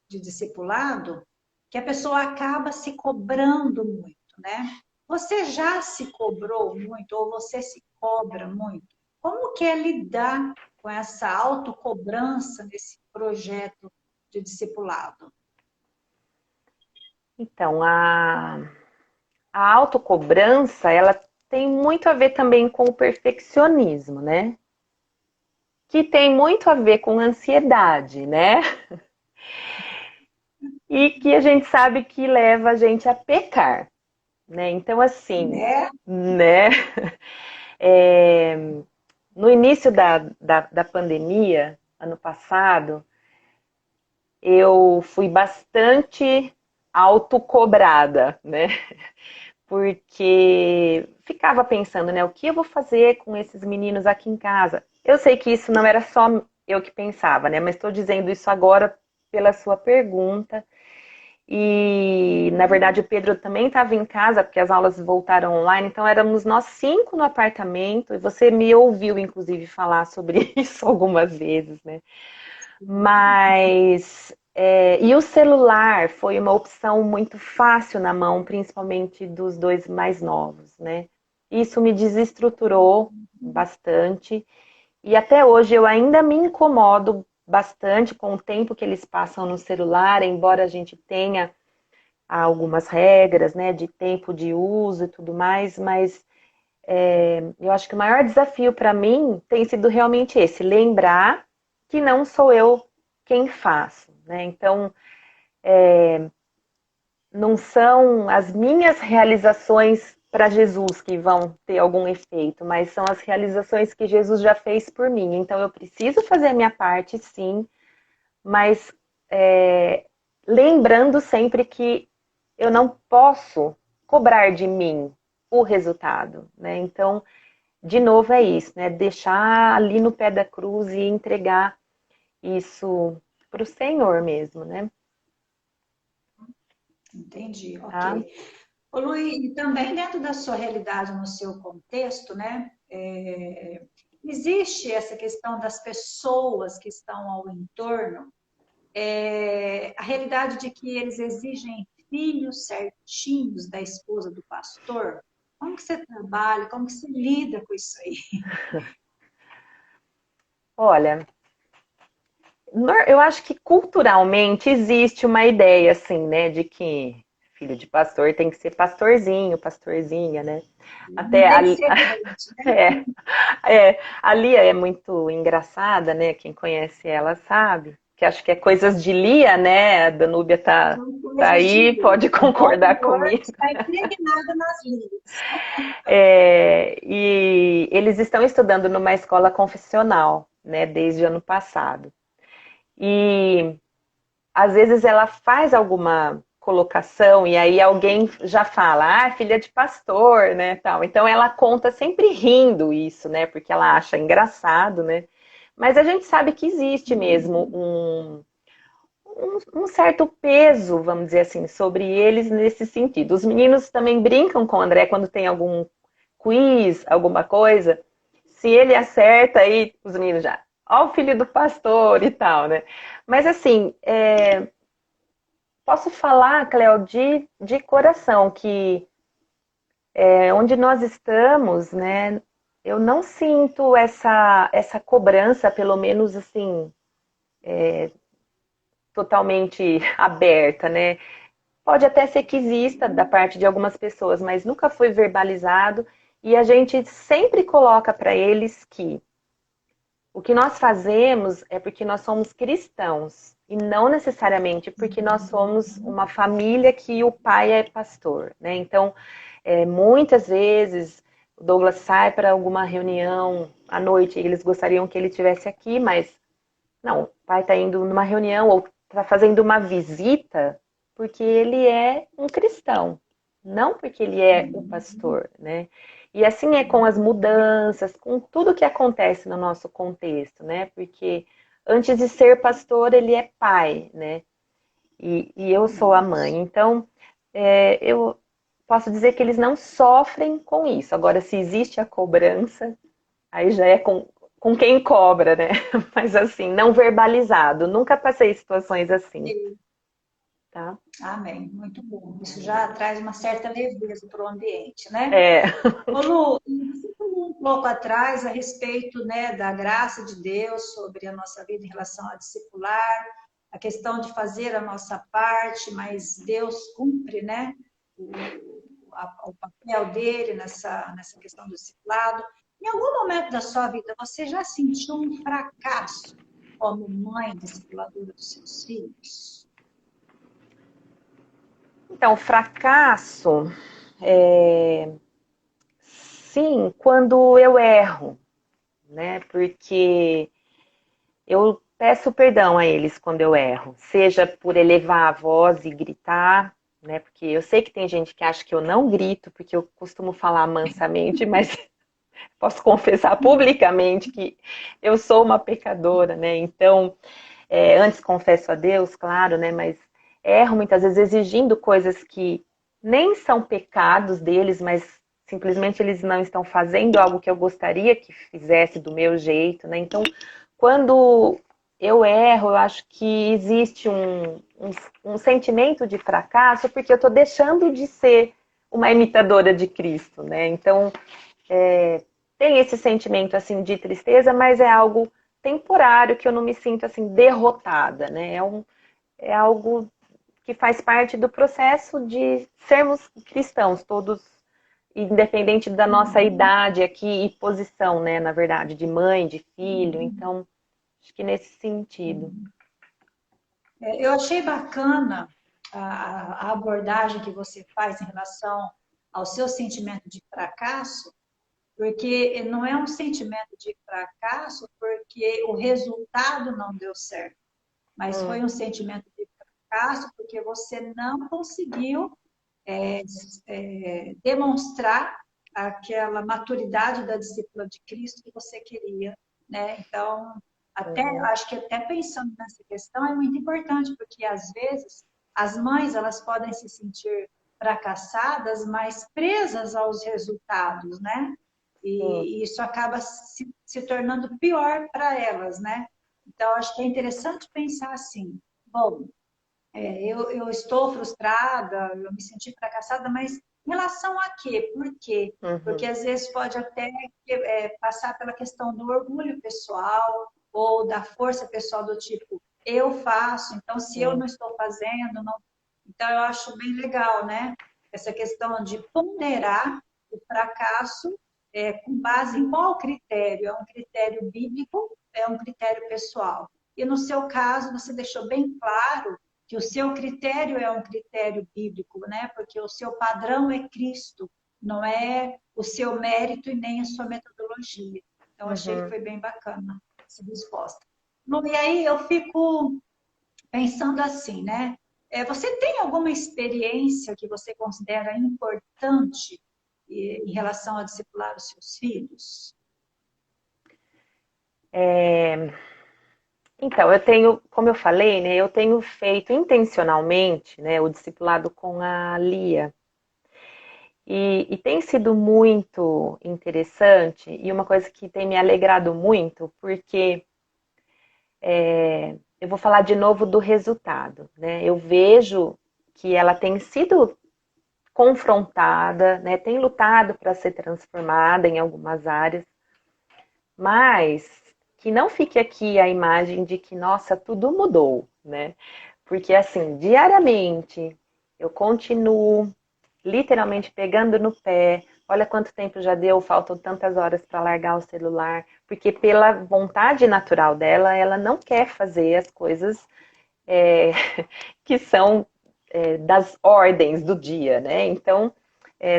discipulado, que a pessoa acaba se cobrando muito, né? Você já se cobrou muito, ou você se cobra muito? Como que é lidar com essa autocobrança nesse projeto de discipulado? Então, a autocobrança, ela tem muito a ver também com o perfeccionismo, né? Que tem muito a ver com ansiedade, né? E que a gente sabe que leva a gente a pecar, né? Então, assim, Né? né? No início da pandemia, ano passado, eu fui bastante autocobrada, né? Porque ficava pensando, né? O que eu vou fazer com esses meninos aqui em casa? Eu sei que isso não era só eu que pensava, né? Mas estou dizendo isso agora pela sua pergunta. E, na verdade, o Pedro também estava em casa, porque as aulas voltaram online, então éramos nós 5 no apartamento, e você me ouviu, inclusive, falar sobre isso algumas vezes, né? Mas, e o celular foi uma opção muito fácil na mão, principalmente dos dois mais novos, né? Isso me desestruturou bastante, e até hoje eu ainda me incomodo bastante com o tempo que eles passam no celular, embora a gente tenha algumas regras, né, de tempo de uso e tudo mais, mas eu acho que o maior desafio para mim tem sido realmente esse, lembrar que não sou eu quem faço, né? Então, não são as minhas realizações para Jesus que vão ter algum efeito, mas são as realizações que Jesus já fez por mim. Então, eu preciso fazer a minha parte, sim, mas lembrando sempre que eu não posso cobrar de mim o resultado, né? Então, de novo é isso, né? Deixar ali no pé da cruz e entregar isso para o Senhor mesmo, né? Entendi, Tá? ok. Ô, Luiz, e também dentro da sua realidade, no seu contexto, né? Existe essa questão das pessoas que estão ao entorno, a realidade de que eles exigem filhos certinhos da esposa do pastor. Como que você trabalha, como que você lida com isso aí? Olha, eu acho que culturalmente existe uma ideia, assim, né, de que filho de pastor tem que ser pastorzinho, pastorzinha, né? Não Até tem a, que ser crente, né? é, a Lia é muito engraçada, né? Quem conhece ela sabe. Que acho que é coisas de Lia, né? A Danúbia São tá coisas de aí, Deus. pode O bom concordar humor comigo. está impregnado nas línguas. E eles estão estudando numa escola confessional, né? Desde ano passado. E às vezes ela faz alguma colocação e aí alguém já fala, filha de pastor, né, tal. Então ela conta sempre rindo isso, né, porque ela acha engraçado, né. Mas a gente sabe que existe mesmo um certo peso, vamos dizer assim, sobre eles nesse sentido. Os meninos também brincam com o André quando tem algum quiz, alguma coisa. Se ele acerta, aí os meninos já, ó o filho do pastor e tal, né. Mas assim, posso falar, Cléo, de coração, que onde nós estamos, né, eu não sinto essa cobrança, pelo menos assim, totalmente aberta, né? Pode até ser que exista da parte de algumas pessoas, mas nunca foi verbalizado e a gente sempre coloca para eles que o que nós fazemos é porque nós somos cristãos e não necessariamente porque nós somos uma família que o pai é pastor, né? Então, muitas vezes o Douglas sai para alguma reunião à noite e eles gostariam que ele estivesse aqui, mas não, o pai está indo numa reunião ou está fazendo uma visita porque ele é um cristão, não porque ele é o pastor, né? E assim é com as mudanças, com tudo que acontece no nosso contexto, né? Porque antes de ser pastor, ele é pai, né? E eu sou a mãe. Então, eu posso dizer que eles não sofrem com isso. Agora, se existe a cobrança, aí já é com quem cobra, né? Mas assim, não verbalizado. Nunca passei situações assim, tá? Amém, muito bom. Isso já traz uma certa leveza para o ambiente, né? É, Ô Lu, você falou um pouco atrás a respeito, né, da graça de Deus sobre a nossa vida em relação a discipular, a questão de fazer a nossa parte, mas Deus cumpre, né, o papel dele nessa questão do discipulado. Em algum momento da sua vida, você já sentiu um fracasso como mãe discipuladora dos seus filhos? então, fracasso, sim, quando eu erro, né? Porque eu peço perdão a eles quando eu erro, seja por elevar a voz e gritar, né? Porque eu sei que tem gente que acha que eu não grito, porque eu costumo falar mansamente, mas posso confessar publicamente que eu sou uma pecadora, né? Então, antes confesso a Deus, claro, né? Mas erro muitas vezes exigindo coisas que nem são pecados deles, mas simplesmente eles não estão fazendo algo que eu gostaria que fizesse do meu jeito, né? Então, quando eu erro, eu acho que existe um sentimento de fracasso, porque eu estou deixando de ser uma imitadora de Cristo, né? Então, tem esse sentimento assim de tristeza, mas é algo temporário, que eu não me sinto assim derrotada, né? É algo que faz parte do processo de sermos cristãos, todos, independente da nossa idade aqui e posição, né? Na verdade, de mãe, de filho. Então, acho que nesse sentido. Eu achei bacana a abordagem que você faz em relação ao seu sentimento de fracasso, porque não é um sentimento de fracasso porque o resultado não deu certo, mas foi um sentimento de fracasso porque você não conseguiu demonstrar aquela maturidade da discípula de Cristo que você queria, né? Então, acho que até pensando nessa questão é muito importante, porque às vezes as mães elas podem se sentir fracassadas, mas presas aos resultados, né? E isso acaba se tornando pior para elas, né? Então, acho que é interessante pensar assim, bom, eu estou frustrada, eu me senti fracassada, mas em relação a quê? Por quê? Porque às vezes pode até passar pela questão do orgulho pessoal ou da força pessoal do tipo, eu faço, então se eu não estou fazendo, não... Então eu acho bem legal, né? Essa questão de ponderar o fracasso com base em qual critério? É um critério bíblico, é um critério pessoal. E no seu caso, você deixou bem claro que o seu critério é um critério bíblico, né? Porque o seu padrão é Cristo, não é o seu mérito e nem a sua metodologia. Então, achei que foi bem bacana essa resposta. Bom, e aí eu fico pensando assim, né? Você tem alguma experiência que você considera importante em relação a discipular os seus filhos? Então, eu tenho, como eu falei, né, eu tenho feito intencionalmente, né, o discipulado com a Lia. E tem sido muito interessante e uma coisa que tem me alegrado muito, porque eu vou falar de novo do resultado, né? Eu vejo que ela tem sido confrontada, né, tem lutado para ser transformada em algumas áreas, mas que não fique aqui a imagem de que, nossa, tudo mudou, né? Porque, assim, diariamente eu continuo literalmente pegando no pé. Olha quanto tempo já deu, faltam tantas horas para largar o celular, porque pela vontade natural dela, ela não quer fazer as coisas que são das ordens do dia, né? Então,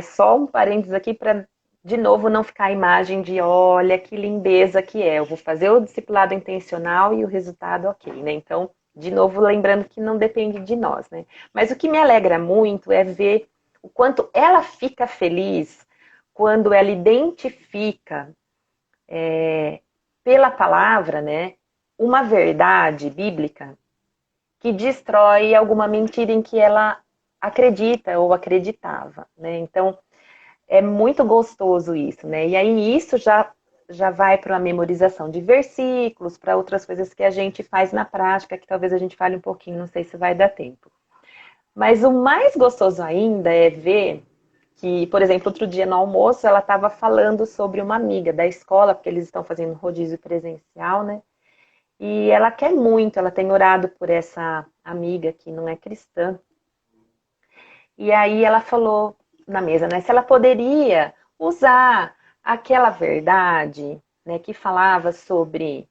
só um parênteses aqui para, de novo, não ficar a imagem de, olha que lindeza que é. Eu vou fazer o discipulado intencional e o resultado ok, né? Então, de novo, lembrando que não depende de nós, né? Mas o que me alegra muito é ver o quanto ela fica feliz quando ela identifica pela palavra, né, uma verdade bíblica que destrói alguma mentira em que ela acredita ou acreditava, né? Então, é muito gostoso isso, né? E aí isso já vai para a memorização de versículos, para outras coisas que a gente faz na prática, que talvez a gente fale um pouquinho, não sei se vai dar tempo. Mas o mais gostoso ainda é ver que, por exemplo, outro dia no almoço, ela estava falando sobre uma amiga da escola, porque eles estão fazendo rodízio presencial, né? E ela quer muito, ela tem orado por essa amiga que não é cristã. E aí ela falou na mesa, né, se ela poderia usar aquela verdade, né, que falava sobre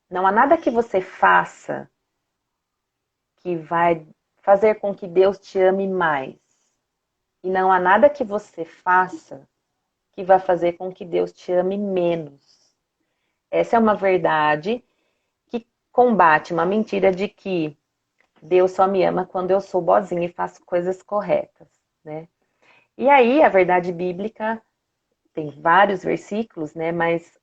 não há nada que você faça que vai fazer com que Deus te ame mais. E não há nada que você faça que vai fazer com que Deus te ame menos. Essa é uma verdade que combate uma mentira de que Deus só me ama quando eu sou boazinha e faço coisas corretas, né? E aí, a verdade bíblica tem vários versículos, né? Mas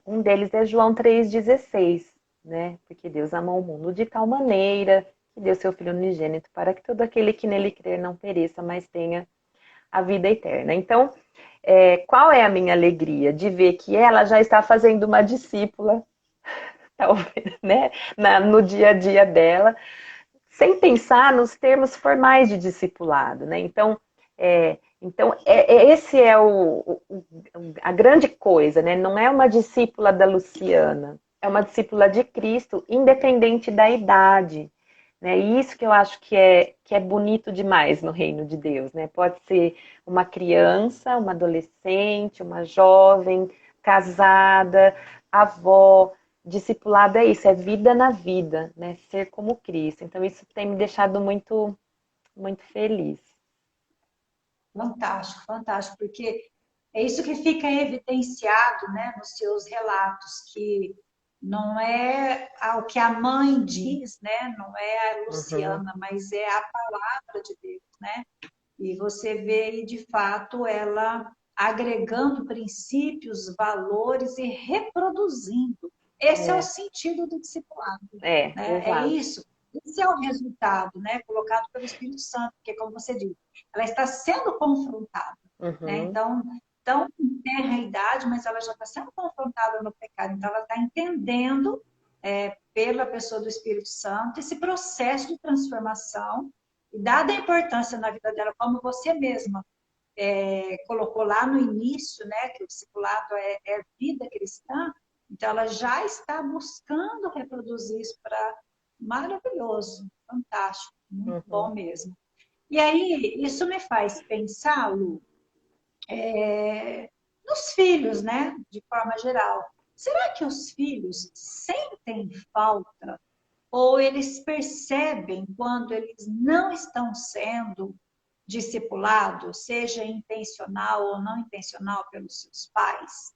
um deles é João 3,16, né? Porque Deus amou o mundo de tal maneira que deu seu Filho unigênito para que todo aquele que nele crer não pereça, mas tenha a vida eterna. Então, qual é a minha alegria? De ver que ela já está fazendo uma discípula, talvez, né? No dia a dia dela, sem pensar nos termos formais de discipulado, né? Então, Então, esse é a grande coisa, né? Não é uma discípula da Luciana, é uma discípula de Cristo, independente da idade. Né? E isso que eu acho que é bonito demais no reino de Deus. Né? Pode ser uma criança, uma adolescente, uma jovem, casada, avó. Discipulado é isso, é vida na vida, né? Ser como Cristo. Então, isso tem me deixado muito, muito feliz. Fantástico, fantástico, porque é isso que fica evidenciado, né, nos seus relatos, que não é o que a mãe diz, né, não é a Uhum. Luciana, mas é a palavra de Deus, né? E você vê, de fato, ela agregando princípios, valores e reproduzindo. Esse é o É, sentido do discipulado, né? É exato. isso. Esse é o resultado, né? Colocado pelo Espírito Santo, porque, como você disse, ela está sendo confrontada, né? Uhum. Então, tão terra a idade, mas ela já está sendo confrontada no pecado. Então, ela está entendendo, pela pessoa do Espírito Santo, esse processo de transformação e dada a importância na vida dela, como você mesma colocou lá no início, né, que o discipulado é vida cristã, então ela já está buscando reproduzir isso para maravilhoso, fantástico, muito Uhum. bom mesmo. E aí, isso me faz pensar, Lu, nos filhos, né, de forma geral. Será que os filhos sentem falta ou eles percebem quando eles não estão sendo discipulados, seja intencional ou não intencional pelos seus pais?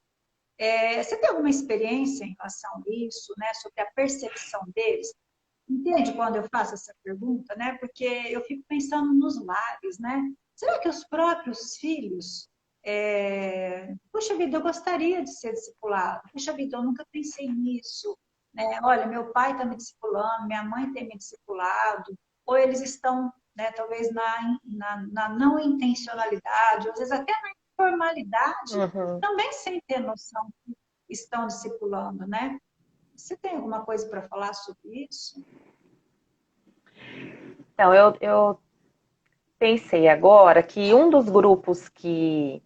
Você tem alguma experiência em relação a isso, né, sobre a percepção deles? Entende quando eu faço essa pergunta, né? Porque eu fico pensando nos lares, né? Será que os próprios filhos, puxa vida, eu gostaria de ser discipulado. Puxa vida, eu nunca pensei nisso, né? Olha, meu pai está me discipulando, minha mãe tem me discipulado, ou eles estão, né, talvez na não intencionalidade, ou às vezes até na informalidade, Uhum. também sem ter noção que estão discipulando, né? Você tem alguma coisa para falar sobre isso? Então, eu pensei agora que um dos grupos que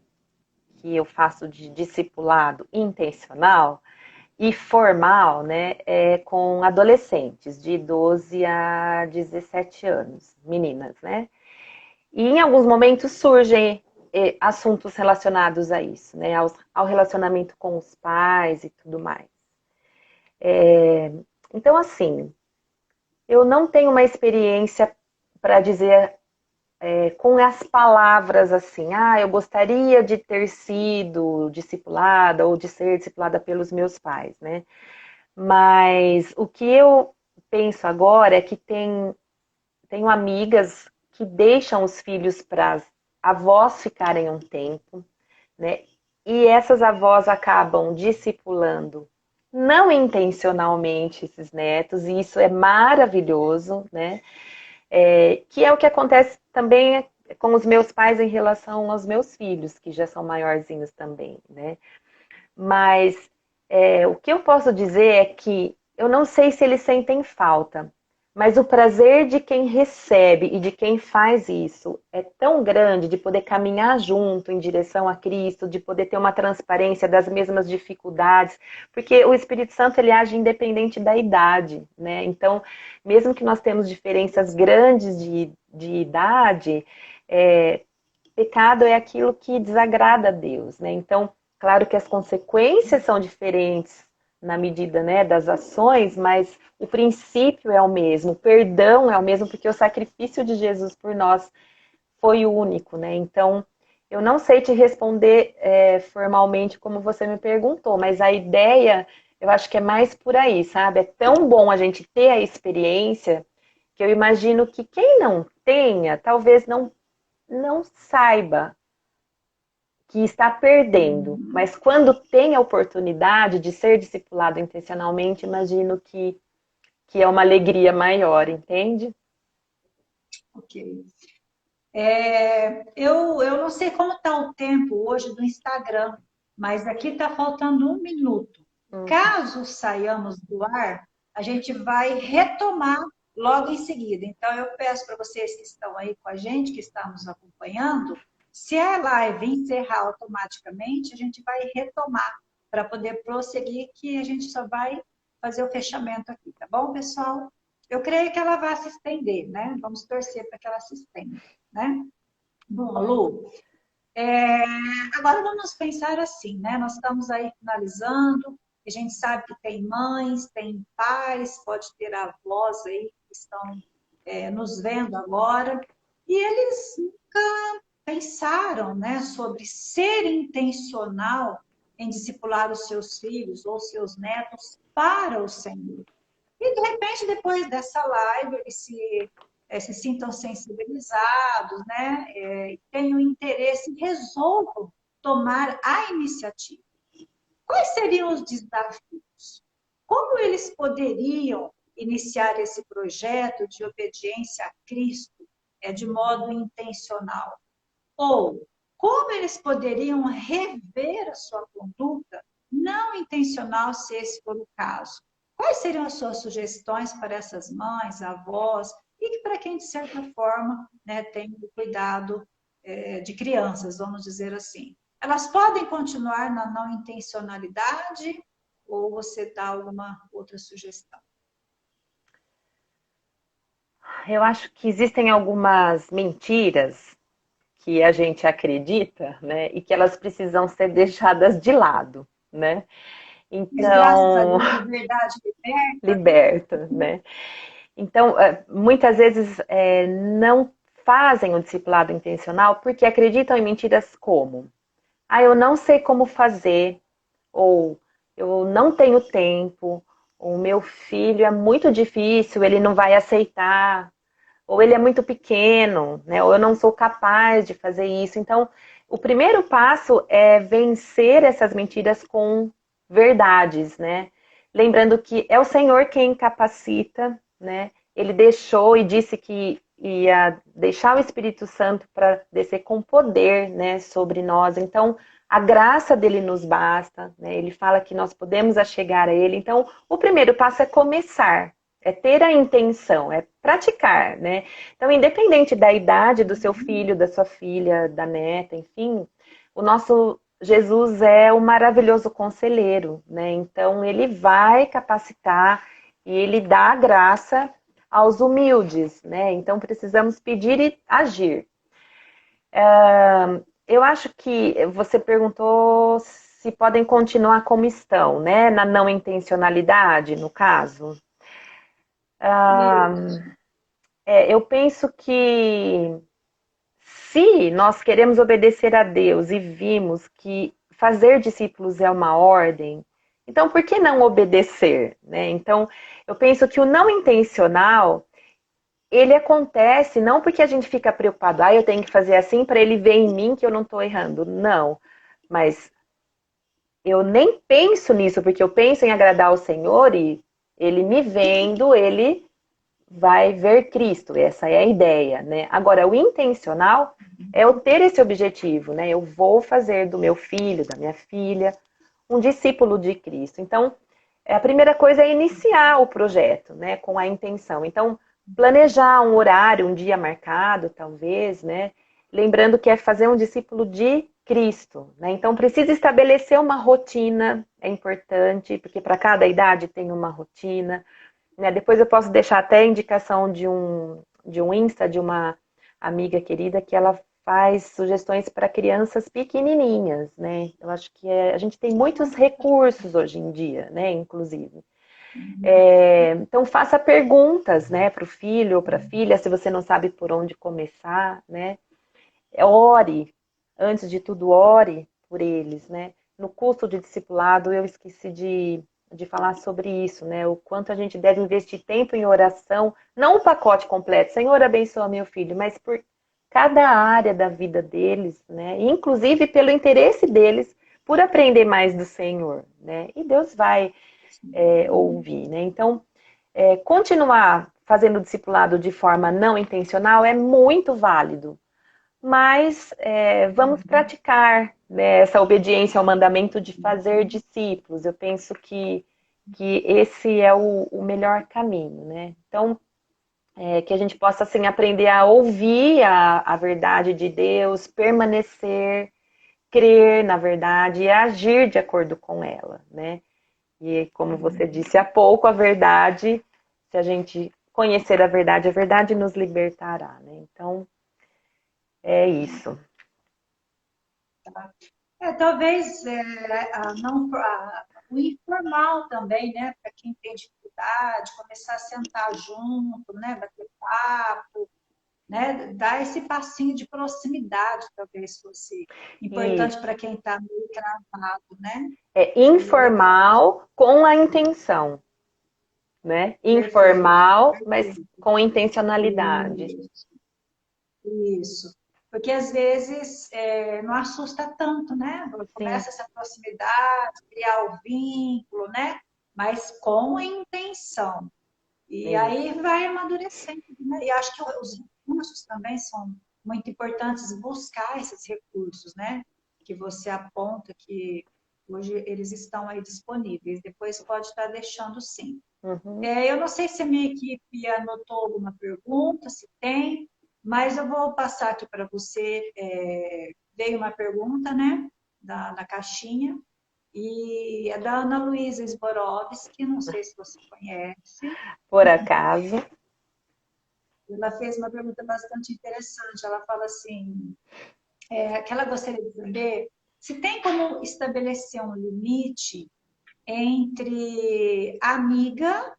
eu faço de discipulado intencional e formal, né, é com adolescentes de 12 a 17 anos, meninas, né? E em alguns momentos surgem assuntos relacionados a isso, né, ao relacionamento com os pais e tudo mais. Então, assim, eu não tenho uma experiência para dizer com as palavras assim, eu gostaria de ter sido discipulada ou de ser discipulada pelos meus pais, né? Mas o que eu penso agora é que tenho amigas que deixam os filhos para as avós ficarem um tempo, né? E essas avós acabam discipulando não intencionalmente esses netos, e isso é maravilhoso, né? Que é o que acontece também com os meus pais em relação aos meus filhos, que já são maiorzinhos também, né? Mas o que eu posso dizer é que eu não sei se eles sentem falta, mas o prazer de quem recebe e de quem faz isso é tão grande de poder caminhar junto em direção a Cristo, de poder ter uma transparência das mesmas dificuldades, porque o Espírito Santo ele age independente da idade, né? Então, mesmo que nós temos diferenças grandes de idade, pecado é aquilo que desagrada a Deus, né? Então, claro que as consequências são diferentes na medida, né, das ações, mas o princípio é o mesmo, o perdão é o mesmo, porque o sacrifício de Jesus por nós foi único, né? Então, eu não sei te responder formalmente como você me perguntou, mas a ideia, eu acho que é mais por aí, sabe? É tão bom a gente ter a experiência que eu imagino que quem não tenha, talvez não saiba que está perdendo, Uhum. mas quando tem a oportunidade de ser discipulado intencionalmente, imagino que é uma alegria maior, entende? Ok. Eu não sei como está o tempo hoje do Instagram, mas aqui está faltando 1 minuto. Uhum. Caso saiamos do ar, a gente vai retomar logo em seguida. Então, eu peço para vocês que estão aí com a gente, que estão nos acompanhando, Se a live encerrar automaticamente, a gente vai retomar para poder prosseguir, que a gente só vai fazer o fechamento aqui, tá bom, pessoal? Eu creio que ela vai se estender, né? Vamos torcer para que ela se estenda, né? Bom, Lu, agora vamos pensar assim, né? Nós estamos aí finalizando, a gente sabe que tem mães, tem pais, pode ter avós aí que estão nos vendo agora, e eles nunca pensaram, né, sobre ser intencional em discipular os seus filhos ou seus netos para o Senhor. E, de repente, depois dessa live, eles se sintam sensibilizados, né? Tenham interesse e resolvam tomar a iniciativa. Quais seriam os desafios? Como eles poderiam iniciar esse projeto de obediência a Cristo de modo intencional? Ou como eles poderiam rever a sua conduta não intencional, se esse for o caso? Quais seriam as suas sugestões para essas mães, avós, e para quem, de certa forma, né, tem o cuidado de crianças, vamos dizer assim? Elas podem continuar na não intencionalidade ou você dá alguma outra sugestão? Eu acho que existem algumas mentiras que a gente acredita, né, e que elas precisam ser deixadas de lado, né? Mas graças a Então, Deus, a verdade liberta. liberta, né? Então, muitas vezes não fazem o discipulado intencional porque acreditam em mentiras como: ah, eu não sei como fazer, ou eu não tenho tempo, o meu filho é muito difícil, ele não vai aceitar, ou ele é muito pequeno, né? Ou eu não sou capaz de fazer isso. Então, o primeiro passo é vencer essas mentiras com verdades, né? Lembrando que é o Senhor quem capacita, né? Ele deixou e disse que ia deixar o Espírito Santo para descer com poder, né, sobre nós. Então, a graça dele nos basta, né? Ele fala que nós podemos achegar a ele. Então, o primeiro passo é começar, é ter a intenção, é praticar, né? Então, independente da idade do seu filho, da sua filha, da neta, enfim, o nosso Jesus é o maravilhoso conselheiro, né? Então, ele vai capacitar e ele dá graça aos humildes, né? Então, precisamos pedir e agir. Eu acho que você perguntou se podem continuar como estão, né? Na não intencionalidade, no caso. Eu penso que se nós queremos obedecer a Deus e vimos que fazer discípulos é uma ordem, então por que não obedecer, né? Então, eu penso que o não intencional, ele acontece não porque a gente fica preocupado, eu tenho que fazer assim para ele ver em mim que eu não estou errando. Não, mas eu nem penso nisso, porque eu penso em agradar ao Senhor e ele me vendo, ele vai ver Cristo, essa é a ideia, né? Agora, o intencional é eu ter esse objetivo, né? Eu vou fazer do meu filho, da minha filha, um discípulo de Cristo. Então, a primeira coisa é iniciar o projeto, né? Com a intenção. Então, planejar um horário, um dia marcado, talvez, né? Lembrando que é fazer um discípulo de Cristo, né? Então, precisa estabelecer uma rotina, é importante, porque para cada idade tem uma rotina, né? Depois eu posso deixar até a indicação de um Insta de uma amiga querida que ela faz sugestões para crianças pequenininhas, né? Eu acho que a gente tem muitos recursos hoje em dia, né? Inclusive. Então faça perguntas, né, para o filho ou para a filha, se você não sabe por onde começar, né? Ore, antes de tudo, ore por eles, né? No curso de discipulado eu esqueci de falar sobre isso, né? O quanto a gente deve investir tempo em oração, não o pacote completo, Senhor abençoa meu filho, mas por cada área da vida deles, né? Inclusive pelo interesse deles por aprender mais do Senhor, né? E Deus vai ouvir, né? Então, continuar fazendo o discipulado de forma não intencional é muito válido, mas vamos praticar, né, essa obediência ao mandamento de fazer discípulos. Eu penso que esse é o melhor caminho, né? Então, que a gente possa assim, aprender a ouvir a verdade de Deus, permanecer, crer na verdade e agir de acordo com ela, né? E como você disse há pouco, a verdade, se a gente conhecer a verdade nos libertará, né? Então, é isso. Talvez o informal também, né? Para quem tem dificuldade, começar a sentar junto, né? Bater papo, né? Dar esse passinho de proximidade, talvez fosse importante Isso. para quem está meio travado, né? É Seria legal. informal com a intenção, né? Perfeito, Informal, mas perfeito. com intencionalidade. Isso. Porque às vezes não assusta tanto, né? Sim, Começa essa proximidade, criar o vínculo, né? Mas com a intenção. E é isso. aí vai amadurecendo, né? E acho que os recursos também são muito importantes, buscar esses recursos, né? Que você aponta que hoje eles estão aí disponíveis. Depois pode estar deixando sim. Uhum. Eu não sei se a minha equipe anotou alguma pergunta, se tem, mas eu vou passar aqui para você. Veio uma pergunta, né, da caixinha, e é da Ana Luísa Sborovski, não sei se você conhece. Por acaso. Ela fez uma pergunta bastante interessante. Ela fala assim, que ela gostaria de saber se tem como estabelecer um limite entre a amiga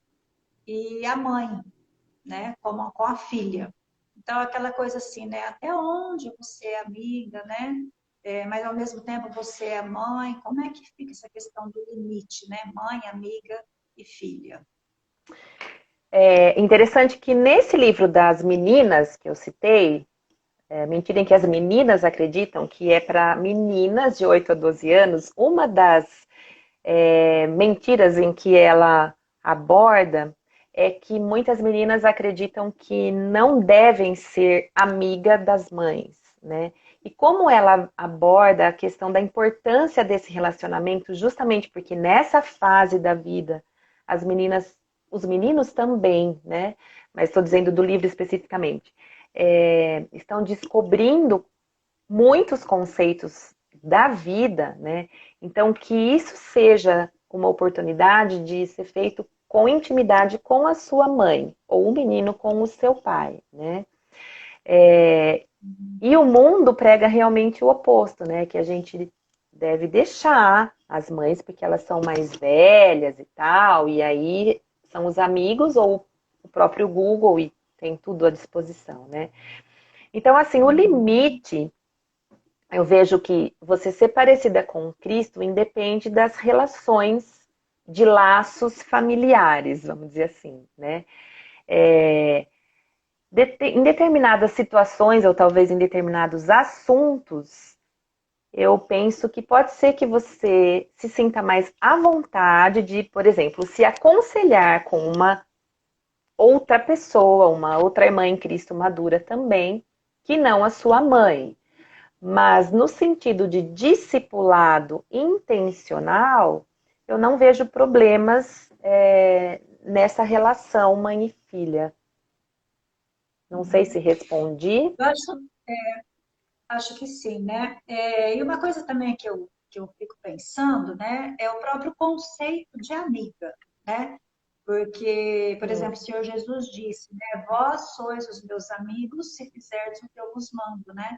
e a mãe, né? Como com a filha. Então, aquela coisa assim, né? Até onde você é amiga, né? Mas ao mesmo tempo você é mãe. Como é que fica essa questão do limite, né? Mãe, amiga e filha. É interessante que nesse livro das meninas que eu citei, Mentira em que as meninas acreditam, que é para meninas de 8 a 12 anos, uma das mentiras em que ela aborda é que muitas meninas acreditam que não devem ser amiga das mães, né? E como ela aborda a questão da importância desse relacionamento, justamente porque nessa fase da vida as meninas, os meninos também, né? Mas estou dizendo do livro especificamente, estão descobrindo muitos conceitos da vida, né? Então, que isso seja uma oportunidade de ser feito com intimidade com a sua mãe, ou o menino com o seu pai, né? E o mundo prega realmente o oposto, né? Que a gente deve deixar as mães, porque elas são mais velhas e tal, e aí são os amigos ou o próprio Google e tem tudo à disposição, né? Então, assim, o limite eu vejo que você ser parecida com Cristo independe das relações de laços familiares, vamos dizer assim, né? Em determinadas situações, ou talvez em determinados assuntos, eu penso que pode ser que você se sinta mais à vontade de, por exemplo, se aconselhar com uma outra pessoa, uma outra irmã em Cristo madura também, que não a sua mãe. Mas no sentido de discipulado intencional, eu não vejo problemas nessa relação mãe e filha. Não sei se respondi. Eu acho que sim, né? E uma coisa também que eu fico pensando, né, é o próprio conceito de amiga, né? Porque, por exemplo, o Senhor Jesus disse, né, vós sois os meus amigos se fizerdes o que eu vos mando, né?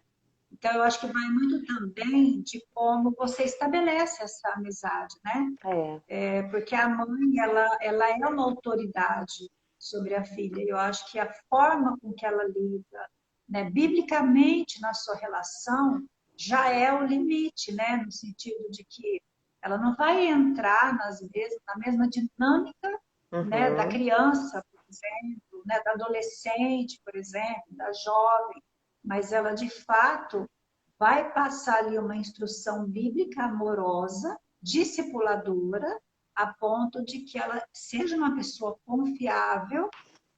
Então, eu acho que vai muito também de como você estabelece essa amizade, né? É, Porque a mãe, ela é uma autoridade sobre a filha. Eu acho que a forma com que ela lida, né, biblicamente na sua relação, já é o limite, né? No sentido de que ela não vai entrar, na mesma dinâmica, né, da uhum, criança, por exemplo, né, da adolescente, por exemplo, da jovem, mas ela, de fato, vai passar ali uma instrução bíblica amorosa, discipuladora, a ponto de que ela seja uma pessoa confiável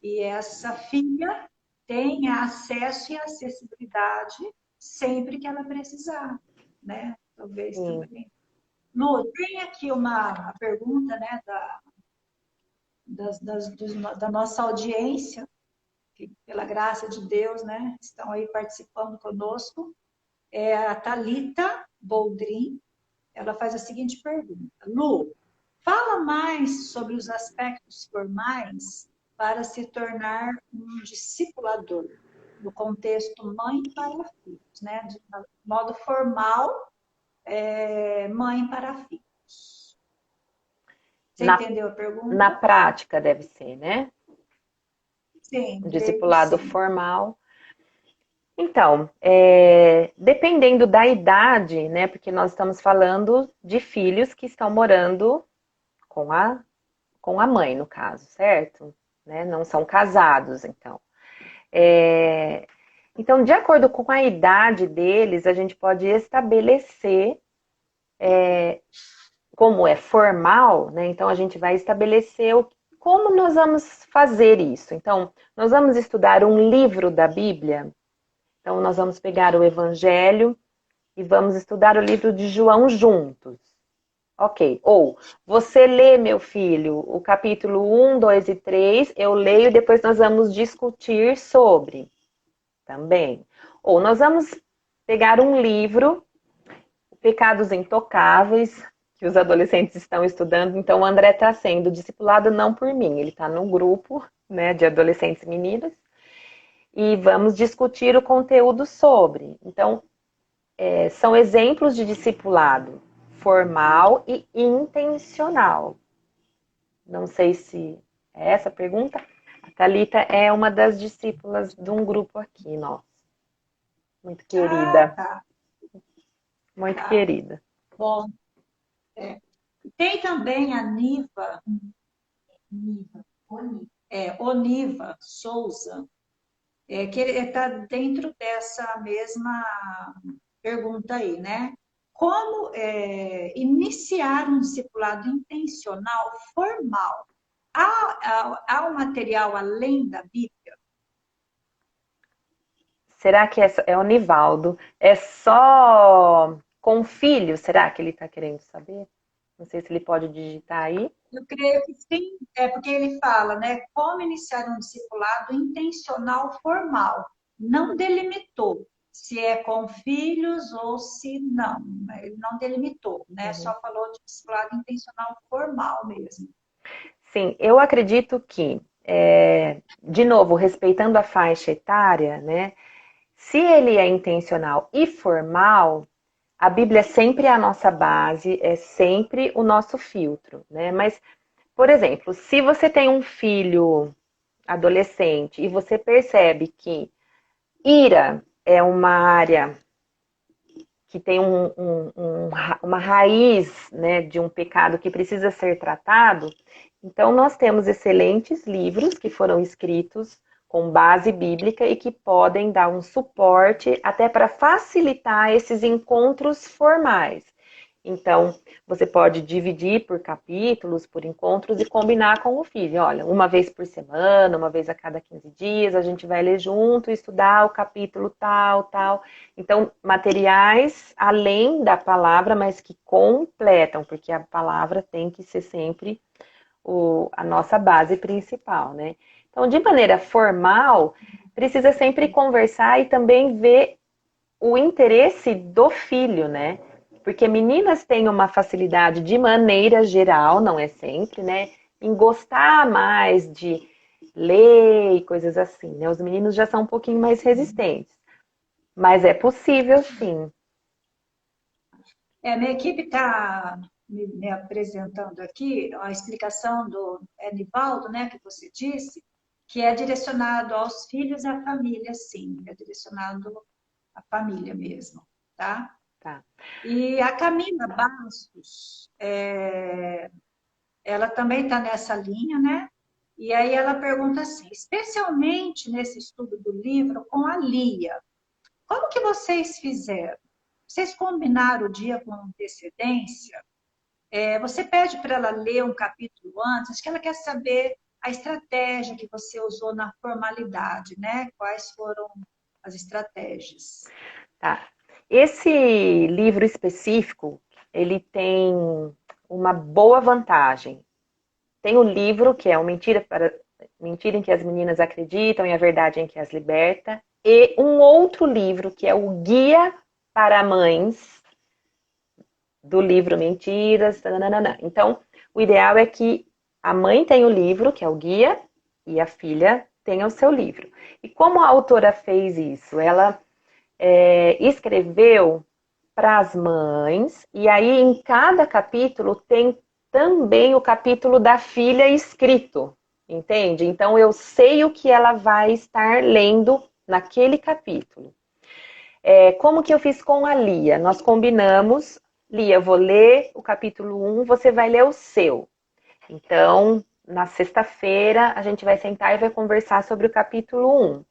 e essa filha tenha acesso e acessibilidade sempre que ela precisar, né? Talvez sim. também. Lu, tem aqui uma pergunta, né, da nossa audiência. que, pela graça de Deus, né, estão aí participando conosco, é a Thalita Boldrin. Ela faz a seguinte pergunta: Lu, fala mais sobre os aspectos formais para se tornar um discipulador, no contexto mãe para filhos, né? De modo formal, mãe para filhos. Você Na, entendeu a na pergunta? prática deve ser, né? Sim, Um creio que discipulado sim. formal. Então, dependendo da idade, né? Porque nós estamos falando de filhos que estão morando com a mãe, no caso, certo? Né? Não são casados, então. Então, de acordo com a idade deles, a gente pode estabelecer, como é formal, né? Então, a gente vai estabelecer como nós vamos fazer isso. Então, nós vamos estudar um livro da Bíblia. Então, nós vamos pegar o Evangelho e vamos estudar o livro de João juntos. Ok. Ou, você lê, meu filho, o capítulo 1, 2 e 3, eu leio e depois nós vamos discutir sobre também. Ou, nós vamos pegar um livro, Pecados Intocáveis, que os adolescentes estão estudando. Então, o André está sendo discipulado não por mim, ele está num grupo, né, de adolescentes e meninas, e vamos discutir o conteúdo sobre. Então, são exemplos de discipulado formal e intencional. Não sei se é essa a pergunta. A Thalita é uma das discípulas de um grupo aqui, nossa. Muito Ah, querida, tá, muito tá. querida. Bom, é. Tem também a Niva, Oniva Souza, que está dentro dessa mesma pergunta aí, né? Como iniciar um discipulado intencional formal? Há um material além da Bíblia? Será que é o Nivaldo? É só com filho? Será que ele está querendo saber? Não sei se ele pode digitar aí. Eu creio que sim, porque ele fala, né? Como iniciar um discipulado intencional formal. Não delimitou se é com filhos ou se não. Ele não delimitou, né? Uhum. Só falou de discipulado intencional formal mesmo. Sim, eu acredito que, de novo, respeitando a faixa etária, né? Se ele é intencional e formal, a Bíblia sempre é a nossa base, é sempre o nosso filtro, né? Mas, por exemplo, se você tem um filho adolescente e você percebe que ira é uma área que tem uma raiz, né, de um pecado que precisa ser tratado, então nós temos excelentes livros que foram escritos com base bíblica e que podem dar um suporte até para facilitar esses encontros formais. Então, você pode dividir por capítulos, por encontros e combinar com o filho. Olha, uma vez por semana, uma vez a cada 15 dias, a gente vai ler junto e estudar o capítulo tal, tal. Então, materiais além da palavra, mas que completam, porque a palavra tem que ser sempre a nossa base principal, né? Então, de maneira formal, precisa sempre conversar e também ver o interesse do filho, né? Porque meninas têm uma facilidade, de maneira geral, não é sempre, né? Em gostar mais de ler e coisas assim, né? Os meninos já são um pouquinho mais resistentes. Mas é possível, sim. Minha equipe está me apresentando aqui a explicação do Nivaldo, né, que você disse, que é direcionado aos filhos e à família, sim, é direcionado à família mesmo, tá? Tá. E a Camila Bastos, ela também está nessa linha, né? E aí ela pergunta assim, especialmente nesse estudo do livro com a Lia, como que vocês fizeram? Vocês combinaram o dia com antecedência? Você pede para ela ler um capítulo antes, acho que ela quer saber a estratégia que você usou na formalidade, né? Quais foram as estratégias? Tá. Esse livro específico, ele tem uma boa vantagem. Tem o livro que é o Mentira em que as Meninas Acreditam e a Verdade em que as Liberta. E um outro livro, que é o Guia para Mães, do livro Mentiras. Tananana. Então, o ideal é que a mãe tenha o livro, que é o guia, e a filha tenha o seu livro. E como a autora fez isso? Ela escreveu para as mães, e aí em cada capítulo tem também o capítulo da filha escrito, entende? Então eu sei o que ela vai estar lendo naquele capítulo. Como que eu fiz com a Lia? Nós combinamos, Lia, eu vou ler o capítulo 1, você vai ler o seu. Então, na sexta-feira, a gente vai sentar e vai conversar sobre o capítulo 1.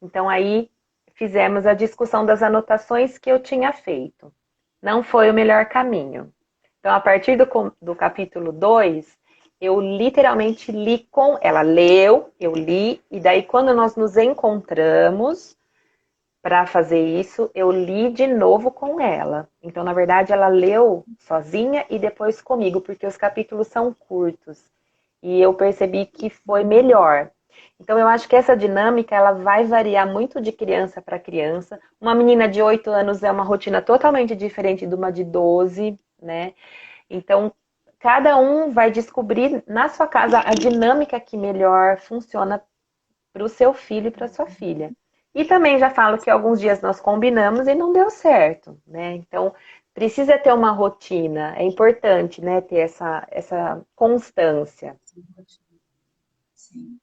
Então, aí fizemos a discussão das anotações que eu tinha feito. Não foi o melhor caminho. Então, a partir do capítulo 2, eu literalmente li com ela. Leu, eu li, e daí quando nós nos encontramos para fazer isso, eu li de novo com ela. Então, na verdade, ela leu sozinha e depois comigo, porque os capítulos são curtos. E eu percebi que foi melhor. Então, eu acho que essa dinâmica, ela vai variar muito de criança para criança. Uma menina de 8 anos é uma rotina totalmente diferente de uma de 12, né? Então, cada um vai descobrir na sua casa a dinâmica que melhor funciona para o seu filho e para sua filha. E também já falo que alguns dias nós combinamos e não deu certo, né? Então, precisa ter uma rotina. É importante, né, ter essa constância. Sim.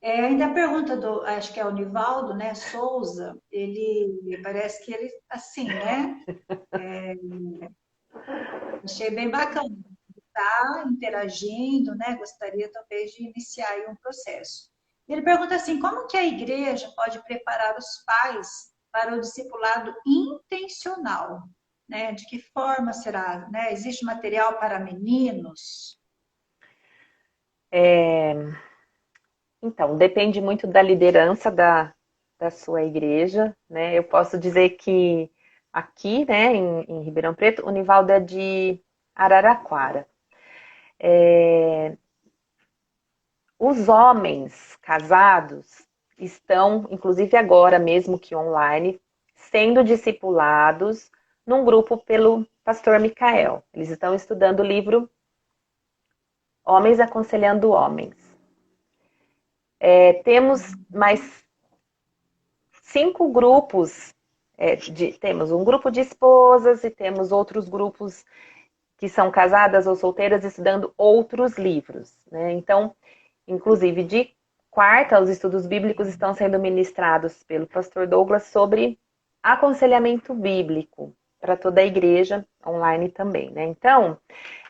Ainda a pergunta do, acho que é o Nivaldo, né, Souza, ele parece que ele, assim, né, achei bem bacana, tá interagindo, né, gostaria talvez de iniciar aí um processo. Ele pergunta assim, como que a igreja pode preparar os pais para o discipulado intencional, né, de que forma será, né, existe material para meninos? Então, depende muito da liderança da sua igreja, né? Eu posso dizer que aqui, né, em Ribeirão Preto, o Nivaldo é de Araraquara. Os homens casados estão, inclusive agora mesmo que online, sendo discipulados num grupo pelo pastor Micael. Eles estão estudando o livro Homens Aconselhando Homens. Temos mais 5 grupos. Temos um grupo de esposas e temos outros grupos que são casadas ou solteiras estudando outros livros, né? Então, inclusive de quarta, os estudos bíblicos estão sendo ministrados pelo pastor Douglas sobre aconselhamento bíblico para toda a igreja, online também, né? Então,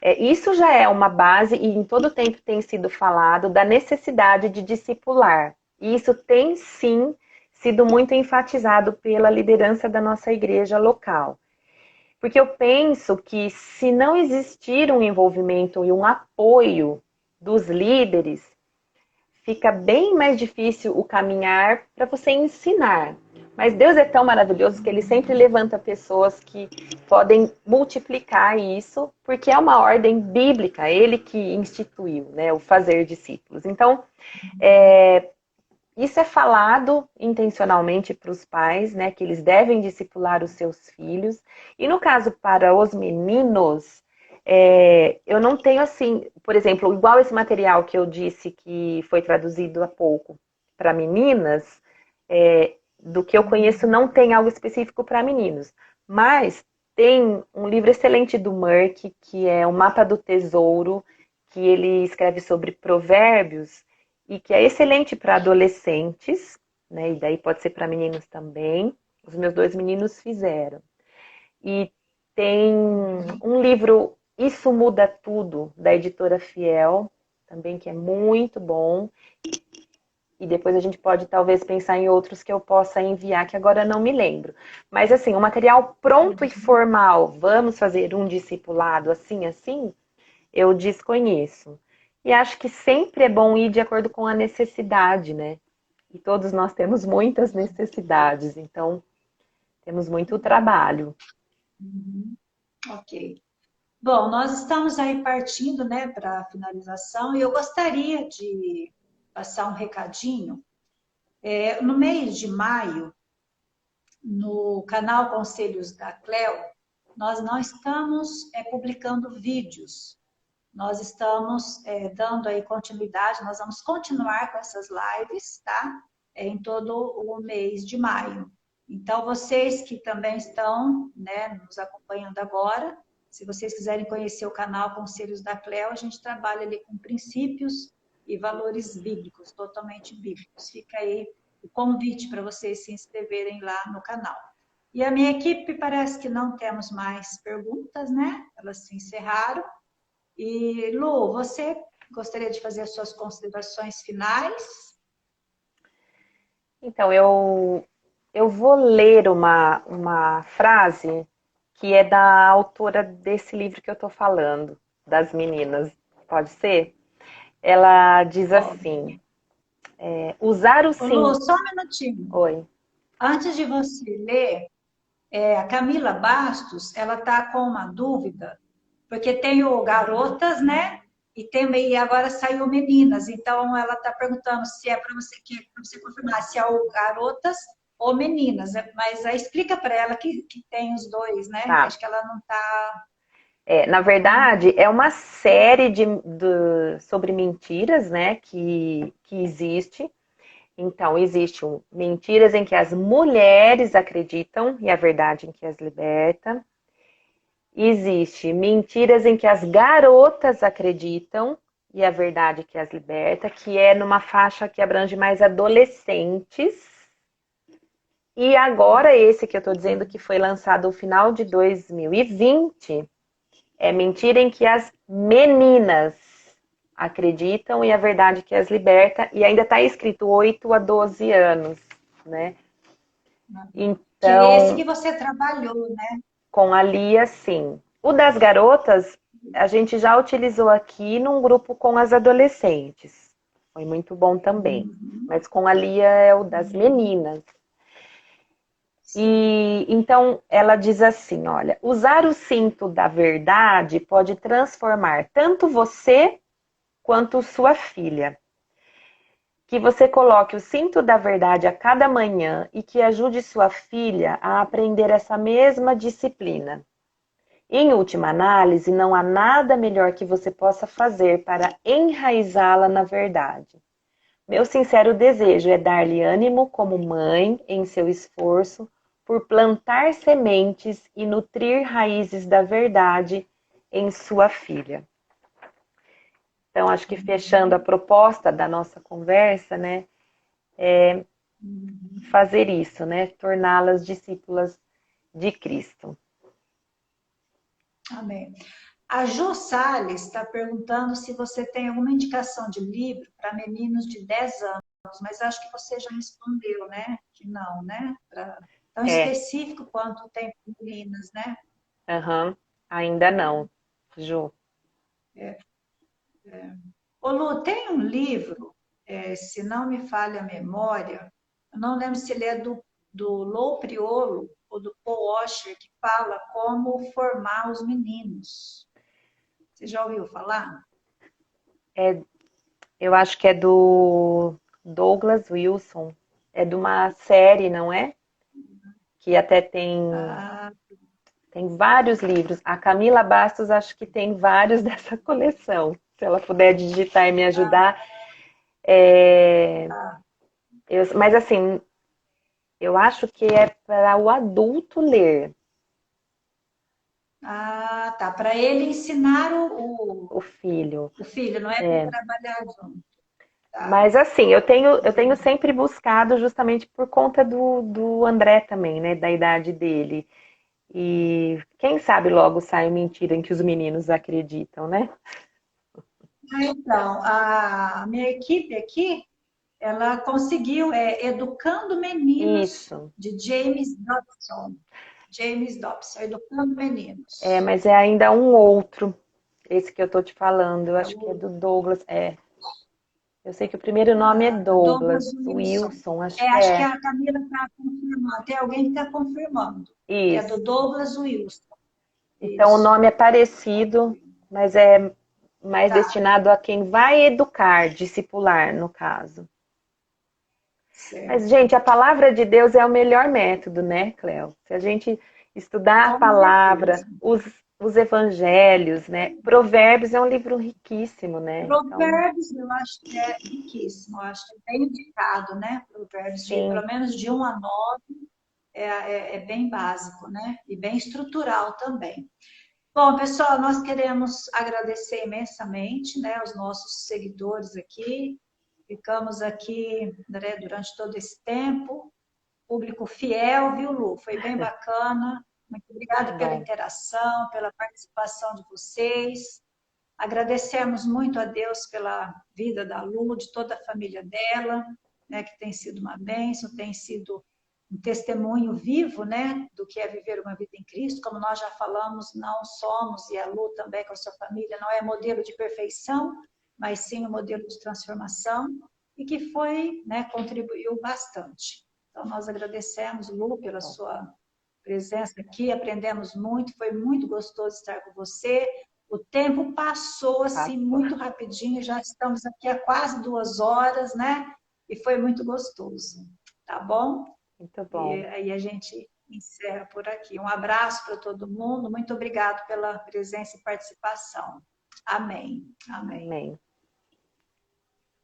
isso já é uma base e em todo tempo tem sido falado da necessidade de discipular. E isso tem sim sido muito enfatizado pela liderança da nossa igreja local. Porque eu penso que se não existir um envolvimento e um apoio dos líderes, fica bem mais difícil o caminhar para você ensinar. Mas Deus é tão maravilhoso que Ele sempre levanta pessoas que podem multiplicar isso, porque é uma ordem bíblica, Ele que instituiu, né, o fazer discípulos. Então, isso é falado intencionalmente para os pais, né, que eles devem discipular os seus filhos. E no caso para os meninos, eu não tenho assim, por exemplo, igual esse material que eu disse que foi traduzido há pouco para meninas, do que eu conheço não tem algo específico para meninos. Mas tem um livro excelente do Merck, que é o Mapa do Tesouro, que ele escreve sobre provérbios, e que é excelente para adolescentes, né? E daí pode ser para meninos também. Os meus 2 meninos fizeram. E tem um livro, Isso Muda Tudo, da editora Fiel, também que é muito bom. E depois a gente pode talvez pensar em outros que eu possa enviar, que agora não me lembro. Mas assim, o material pronto e formal, vamos fazer um discipulado assim, assim, eu desconheço. E acho que sempre é bom ir de acordo com a necessidade, né? E todos nós temos muitas necessidades, então temos muito trabalho. Ok. Bom, nós estamos aí partindo, né, para a finalização e eu gostaria de passar um recadinho. No mês de maio, no canal Conselhos da Cleo, nós não estamos publicando vídeos. Nós estamos dando aí continuidade, nós vamos continuar com essas lives, tá? Em todo o mês de maio. Então, vocês que também estão, né, nos acompanhando agora, se vocês quiserem conhecer o canal Conselhos da Cleo, a gente trabalha ali com princípios e valores bíblicos, totalmente bíblicos. Fica aí o convite para vocês se inscreverem lá no canal. E a minha equipe parece que não temos mais perguntas, né? Elas se encerraram. E, Lu, você gostaria de fazer as suas considerações finais? Então, eu vou ler uma frase que é da autora desse livro que eu estou falando, das meninas. Pode ser? Ela diz assim, usar o Ô, sim... Lu, só um minutinho. Oi. Antes de você ler, a Camila Bastos, ela está com uma dúvida, porque tem o Garotas, né? E agora saiu Meninas. Então, ela está perguntando se é para você confirmar se é o Garotas ou Meninas. Mas aí explica para ela que tem os dois, né? Tá. Acho que ela não está... Na verdade, é uma série sobre mentiras, né, que existe. Então, existe mentiras em que as mulheres acreditam e a verdade em que as liberta. Existe mentiras em que as garotas acreditam e a verdade que as liberta, que é numa faixa que abrange mais adolescentes. E agora esse que eu estou dizendo que foi lançado no final de 2020, é mentira em que as meninas acreditam e a verdade que as liberta, e ainda está escrito 8 a 12 anos, né? Então, que é esse que você trabalhou, né? Com a Lia, sim. O das garotas, a gente já utilizou aqui num grupo com as adolescentes. Foi muito bom também. Mas com a Lia é o das meninas. E então ela diz assim, olha, usar o cinto da verdade pode transformar tanto você quanto sua filha. Que você coloque o cinto da verdade a cada manhã e que ajude sua filha a aprender essa mesma disciplina. Em última análise, não há nada melhor que você possa fazer para enraizá-la na verdade. Meu sincero desejo é dar-lhe ânimo como mãe em seu esforço por plantar sementes e nutrir raízes da verdade em sua filha. Então, acho que fechando a proposta da nossa conversa, né, é fazer isso, né, torná-las discípulas de Cristo. Amém. A Jo Salles está perguntando se você tem alguma indicação de livro para meninos de 10 anos, mas acho que você já respondeu, né? Que não, né? Tão específico quanto tem meninas, né? Ainda não, Ju. Ô, Lu, tem um livro, se não me falha a memória, eu não lembro se ele é do Lou Priolo ou do Paul Washer, que fala como formar os meninos. Você já ouviu falar? Eu acho que é do Douglas Wilson. É de uma série, não é? Que até tem vários livros. A Camila Bastos acho que tem vários dessa coleção. Se ela puder digitar e me ajudar. Mas assim, eu acho que é para o adulto ler. Ah, tá. Para ele ensinar O filho. O filho, não é para trabalhar junto. Tá. Mas assim, eu tenho sempre buscado justamente por conta do André também, né? Da idade dele. E quem sabe logo sai mentira em que os meninos acreditam, né? Então, a minha equipe aqui, ela conseguiu Educando Meninos, Isso. de James Dobson. James Dobson, Educando Meninos. Mas é ainda um outro, esse que eu tô te falando. Eu acho que é do Douglas. Eu sei que o primeiro nome é Douglas Wilson. Acho que a Camila está confirmando. Tem alguém que está confirmando. Isso. É do Douglas Wilson. Então, o nome é parecido, mas mais Tá. destinado a quem vai educar, discipular, no caso. Certo. Mas, gente, a palavra de Deus é o melhor método, né, Cléo? Se a gente estudar a Com palavra, certeza. os evangelhos, né? Provérbios é um livro riquíssimo, né? Então, Provérbios, eu acho que é riquíssimo, eu acho que é bem indicado, né? Provérbios, sim, pelo menos de 1 a 9, é bem básico, né? E bem estrutural também. Bom, pessoal, nós queremos agradecer imensamente, né, os nossos seguidores aqui. Ficamos aqui, né, durante todo esse tempo. Público fiel, viu, Lu? Foi bem bacana. Muito que obrigada pela bom. interação, pela participação de vocês. Agradecemos muito a Deus pela vida da Lu, de toda a família dela, né, que tem sido uma bênção, tem sido um testemunho vivo, né, do que é viver uma vida em Cristo. Como nós já falamos, não somos, e a Lu também com a sua família, não é modelo de perfeição, mas sim um modelo de transformação, e que foi, né, contribuiu bastante. Então, nós agradecemos, Lu, pela Bom, sua presença aqui, aprendemos muito, foi muito gostoso estar com você. O tempo passou assim passou. muito rapidinho, já estamos aqui há quase 2 horas, né? E foi muito gostoso, tá bom? Muito E bom. aí a gente encerra por aqui. Um abraço para todo mundo, muito obrigado pela presença e participação. Amém. Amém. Amém.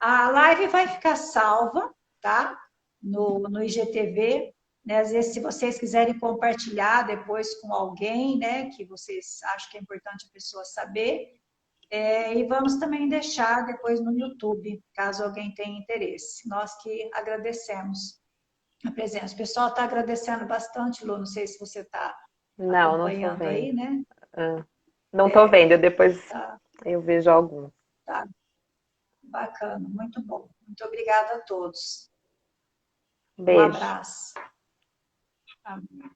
A live vai ficar salva, tá? No IGTV, né? Às vezes, se vocês quiserem compartilhar depois com alguém, né, que vocês acham que é importante a pessoa saber, e vamos também deixar depois no YouTube, caso alguém tenha interesse. Nós que agradecemos a presença. O pessoal está agradecendo bastante, Lu, não sei se você está Não estou acompanhando aí, vendo. né? Ah, não estou vendo, depois Tá, eu vejo algum. tá bacana, muito bom. Muito obrigada a todos. Um Beijo. abraço. Amém.